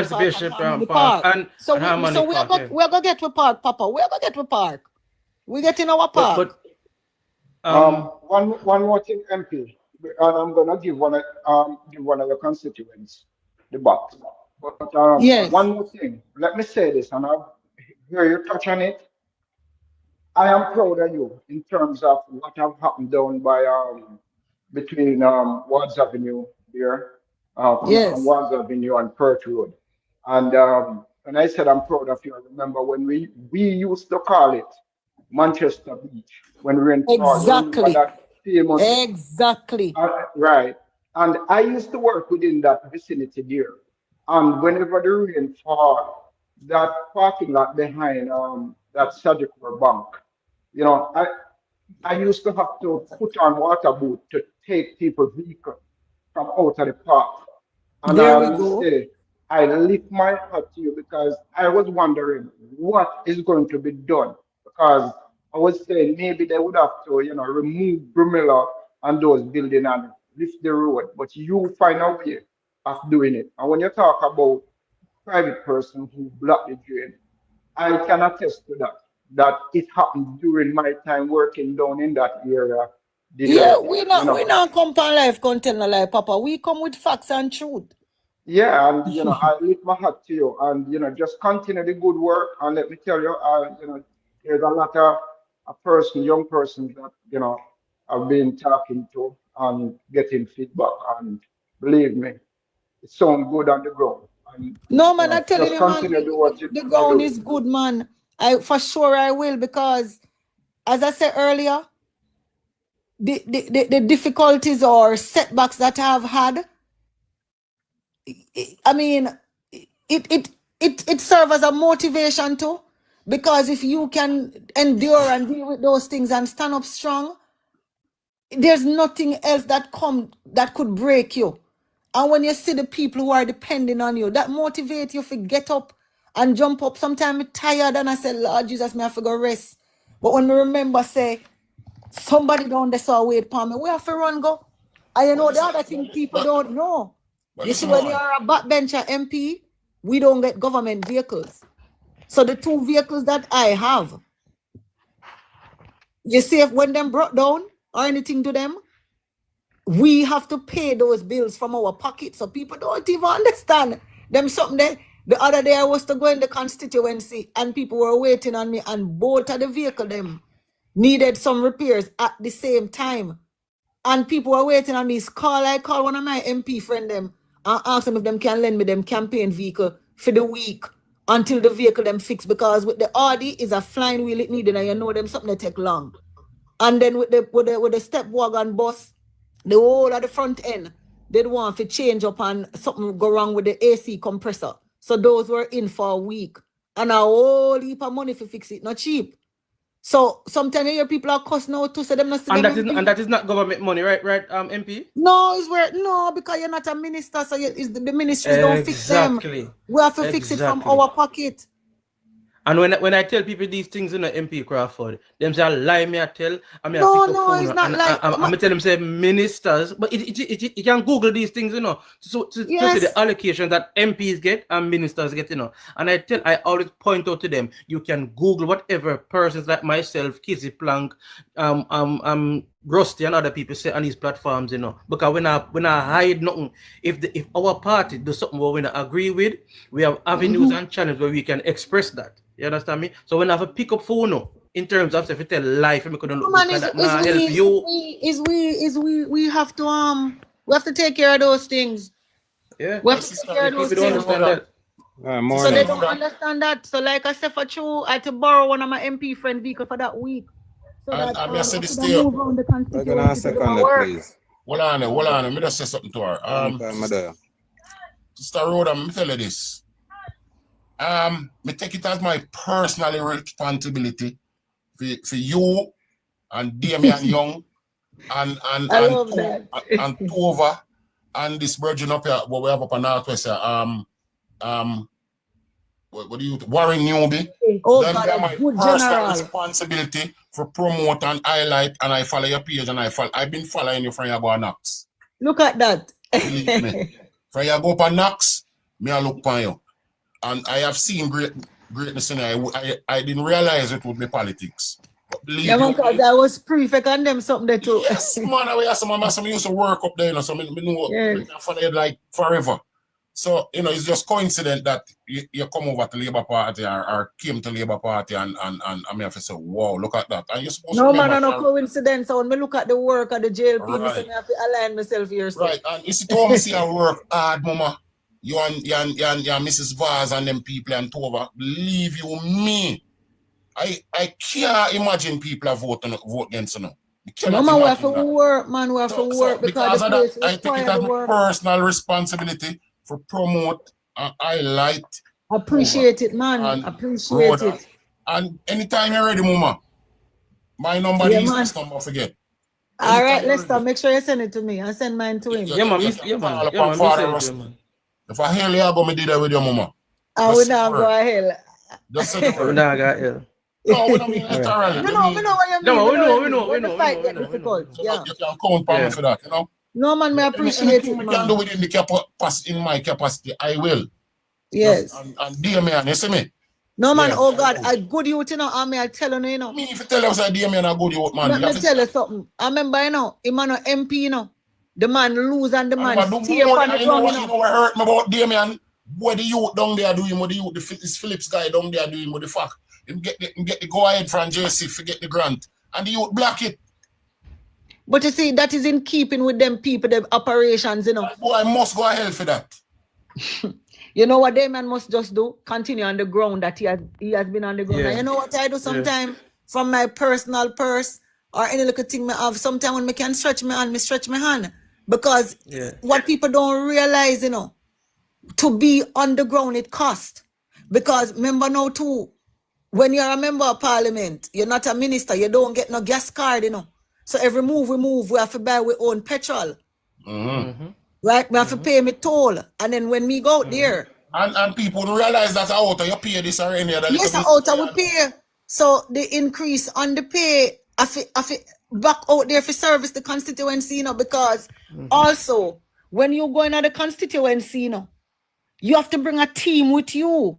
Park. So we're gonna get to park, Papa. We're gonna get to park. We get in our park. One more thing, MP, and I'm gonna give one of your constituents the box. But yes. One more thing, let me say this, and I'll hear you touch on it. I am proud of you in terms of what have happened down by between Wards Avenue there on Wands Avenue and Perth Road. And when I said I'm proud of you, I remember when we used to call it Manchester Beach when we were in Florida. You remember that famous? Exactly. Right. And I used to work within that vicinity there. And whenever the rain fall, that parking lot behind that Sagicor Bank, you know, I used to have to put on water boot to take people's vehicle from out of the park. And I always say, I lift my hat to you because I was wondering what is going to be done. Because I was saying maybe they would have to, you know, remove Brumilla and those buildings and lift the road. But you find a way of doing it. And when you talk about private person who block the drain, I can attest to that it happened during my time working down in that area. We not come on life content like Papa. We come with facts and truth. Yeah, and you know, I lift my hat to you, and you know, just continue the good work. And let me tell you, you know, there's a lot of young persons that you know I've been talking to and getting feedback, and believe me, it sounds good on the ground. And, no man, I tell you, continue man, the ground is good, man. For sure I will, because as I said earlier, the difficulties or setbacks that I've had, I mean, it serves as a motivation too, because if you can endure and deal with those things and stand up strong, there's nothing else that could break you. And when you see the people who are depending on you, that motivates you to get up and jump up. Sometimes I'm tired and I say, Lord Jesus, me have to go rest. But when we remember, say, somebody down there saw wait for me, we have to run go. And you know the other thing people don't know. You see, when you're a backbencher MP, we don't get government vehicles. So the 2 vehicles that I have, you see, if when them brought down or anything to them, we have to pay those bills from our pocket. So people don't even understand them something that the other day I was to go in the constituency and people were waiting on me, and both of the vehicle them needed some repairs at the same time. And people were waiting on me. I call one of my MP friend them and ask them if them can lend me them campaign vehicle for the week until the vehicle them fix, because with the Audi is a flying wheel it needed, and you know them something that take long. And then with the step wagon bus, the whole of the front end, they'd want to change up and something go wrong with the AC compressor. So those were in for a week. And a whole heap of money to fix it, not cheap. So sometimes you hear people are cussing out to say them not. And that is not government money, right, MP? No, because you're not a minister, so the ministries don't fix them. We have to fix it from our pocket. And when I tell people these things in the MP Crawford, them say I lie, me I tell. I mean, it's not like. I'm tell them say ministers, but you can Google these things, you know, to see the allocation that MPs get and ministers get, you know. And I always point out to them, you can Google whatever persons like myself, Kizzy Plank, Rusty and other people say on these platforms, you know, because when I hide nothing, if our party does something we don't agree with, we have avenues and channels where we can express that. You understand me? So when I have a pick up phone in terms of if you tell life, we couldn't help you. We have to take care of those things. Yeah, we have to take care of those things. So they don't understand that. So like I said, for true, I had to borrow one of my MP friend vehicle for that week. So that I said this to move around the constituency. Please. Hold on. Let me just say something to her. Sister Rhoda, let me tell you this. Me take it as my personal responsibility for you and Damian Young and Tova and this virgin up here, what we have up on Northwest here, what do you Warren Newby? They are my personal responsibility for promote and highlight, and I follow your page and I've been following you from your go on Knox. Look at that. Believe me. From your go up on Knox, me I look on you. And I have seen greatness in it. I didn't realize it would be politics. But believe me, because I was prefect on them something there too. Yes, man, I have some used to work up there, you know, so I know I follow it like forever. So, it's just coincident that you come over to Labour Party or came to Labour Party and I mean, have to say, wow, look at that. And you're supposed to remember. No, no coincidence. So when me look at the work of the JLP, right. I have to align myself here. So. Right, and it's to me see I work hard, mama. You and Mrs. Vaz and them people and Tova, believe you me. I can't imagine people are voting against you. Mama, we have to work, man. We have to work because of that, I take it as a personal responsibility for promote and highlight. Appreciate it, man. Appreciate Rhoda. it. And anytime you're ready, mama, my number is this number, forget. All right, Lester, make sure you send it to me. I send mine to him. Yeah, man. If I hell you, I go me did that with your mama. I will not go hell. Just say the word. We not got hell. No, we don't mean literally. We know what you mean. No, we know. The fight get difficult. Yeah. You can count on me for that, you know. No, man, I appreciate it, man. Can do within in my capacity, I will. Yes. And dear man, you see me? No, man, oh God, a good youth, you know, I tell you, you know. Me, if you tell us I dear man, a good youth, man. Let me tell you something. I remember, you know, him and MP, you know, the man lose and the man stay on the ground, you know what hurt me about dear man? What the youth down there doing, what the youth, this Phillips guy down there doing, what the fuck? Him get the go ahead from JC, forget the grant. And the youth block it. But you see, that is in keeping with them people, them operations, you know. Boy, I must go ahead for that. You know what they man must just do? Continue on the ground that he has been on the ground. Yeah. And you know what I do sometimes from my personal purse or any little thing I have, sometimes when I can stretch my hand, I stretch my hand. Because what people don't realize, you know, to be on the ground, it costs. Because remember now too, when you're a member of parliament, you're not a minister, you don't get no gas card, you know. So every move we have to buy our own petrol. Right? We have to pay me toll. And then when we go out there. And people don't realize that auto, you pay this or any other. Yes, auto we pay. So the increase on the pay, I feel back out there for service the constituency, you know, because also when you go into the constituency, you know, you have to bring a team with you.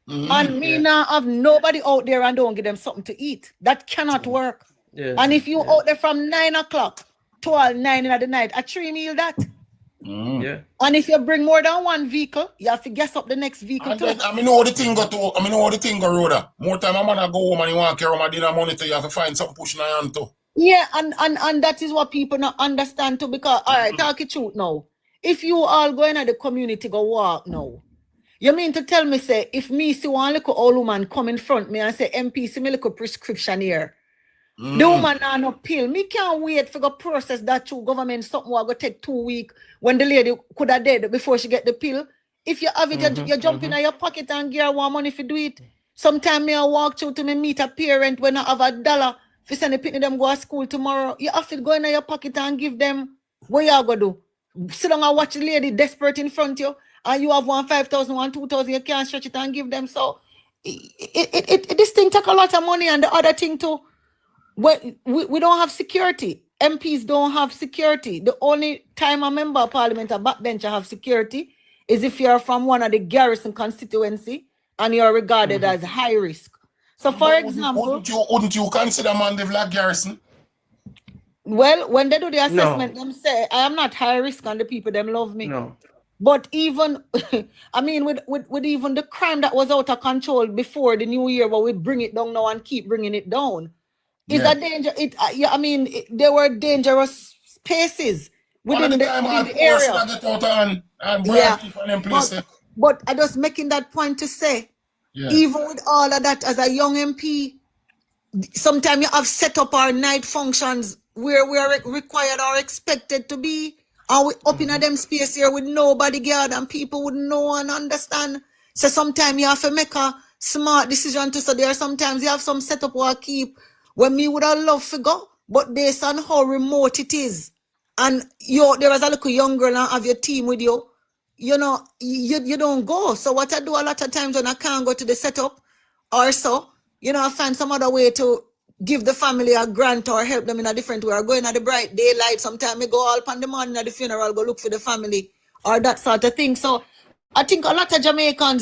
And me now have nobody out there and don't give them something to eat. That cannot work. And if you out there from 9 o'clock to 9 in the night, a 3 meal that. And if you bring more than one vehicle, you have to guess up the next vehicle and too. Then, I mean, all the thing go, Rhoda. More time I'm gonna go home and you want to carry my dinner money to you have to find something pushing my hand too. Yeah, and that is what people not understand too, because all right, talk it truth now. If you all go into the community go walk now, you mean to tell me say if me see one little old woman come in front me and say MP see me little prescription here. The woman now no pill. Me can't wait for the process that through government something will go take 2 weeks when the lady could have dead before she get the pill. If you have it, you jump in your pocket and get one money if you do it. Sometimes me I walk through to me meet a parent when I have $1 if you send the pitney them go to school tomorrow. You have to go in your pocket and give them what you go do. Sit down and watch the lady desperate in front of you and you have 5,000, 2,000, you can't stretch it and give them. So this thing take a lot of money. And the other thing too, we don't have security. MPs don't have security. The only time a member of parliament, a backbencher, have security is if you're from one of the garrison constituency and you're regarded as high risk. So for example... Wouldn't you consider Mandeville like garrison? Well, when they do the assessment, them say, I am not high risk and the people, them love me. No. But even, I mean, with even the crime that was out of control before the new year, but we bring it down now and keep bringing it down. Is a danger. I mean, there were dangerous spaces within the area. But I just making that point to say, even with all of that, as a young MP, sometimes you have set up our night functions where we are required or expected to be, and we up in them space here with nobody guard and people would know and understand. So sometimes you have to make a smart decision to. So there sometimes you have some setup or keep. When me would have loved to go, but based on how remote it is, and there was a little young girl and have your team with you, you know, you don't go. So what I do a lot of times when I can't go to the setup or so, you know, I find some other way to give the family a grant or help them in a different way. Or go in at the bright daylight. Sometimes I go all on the morning at the funeral, go look for the family or that sort of thing. So I think a lot of Jamaicans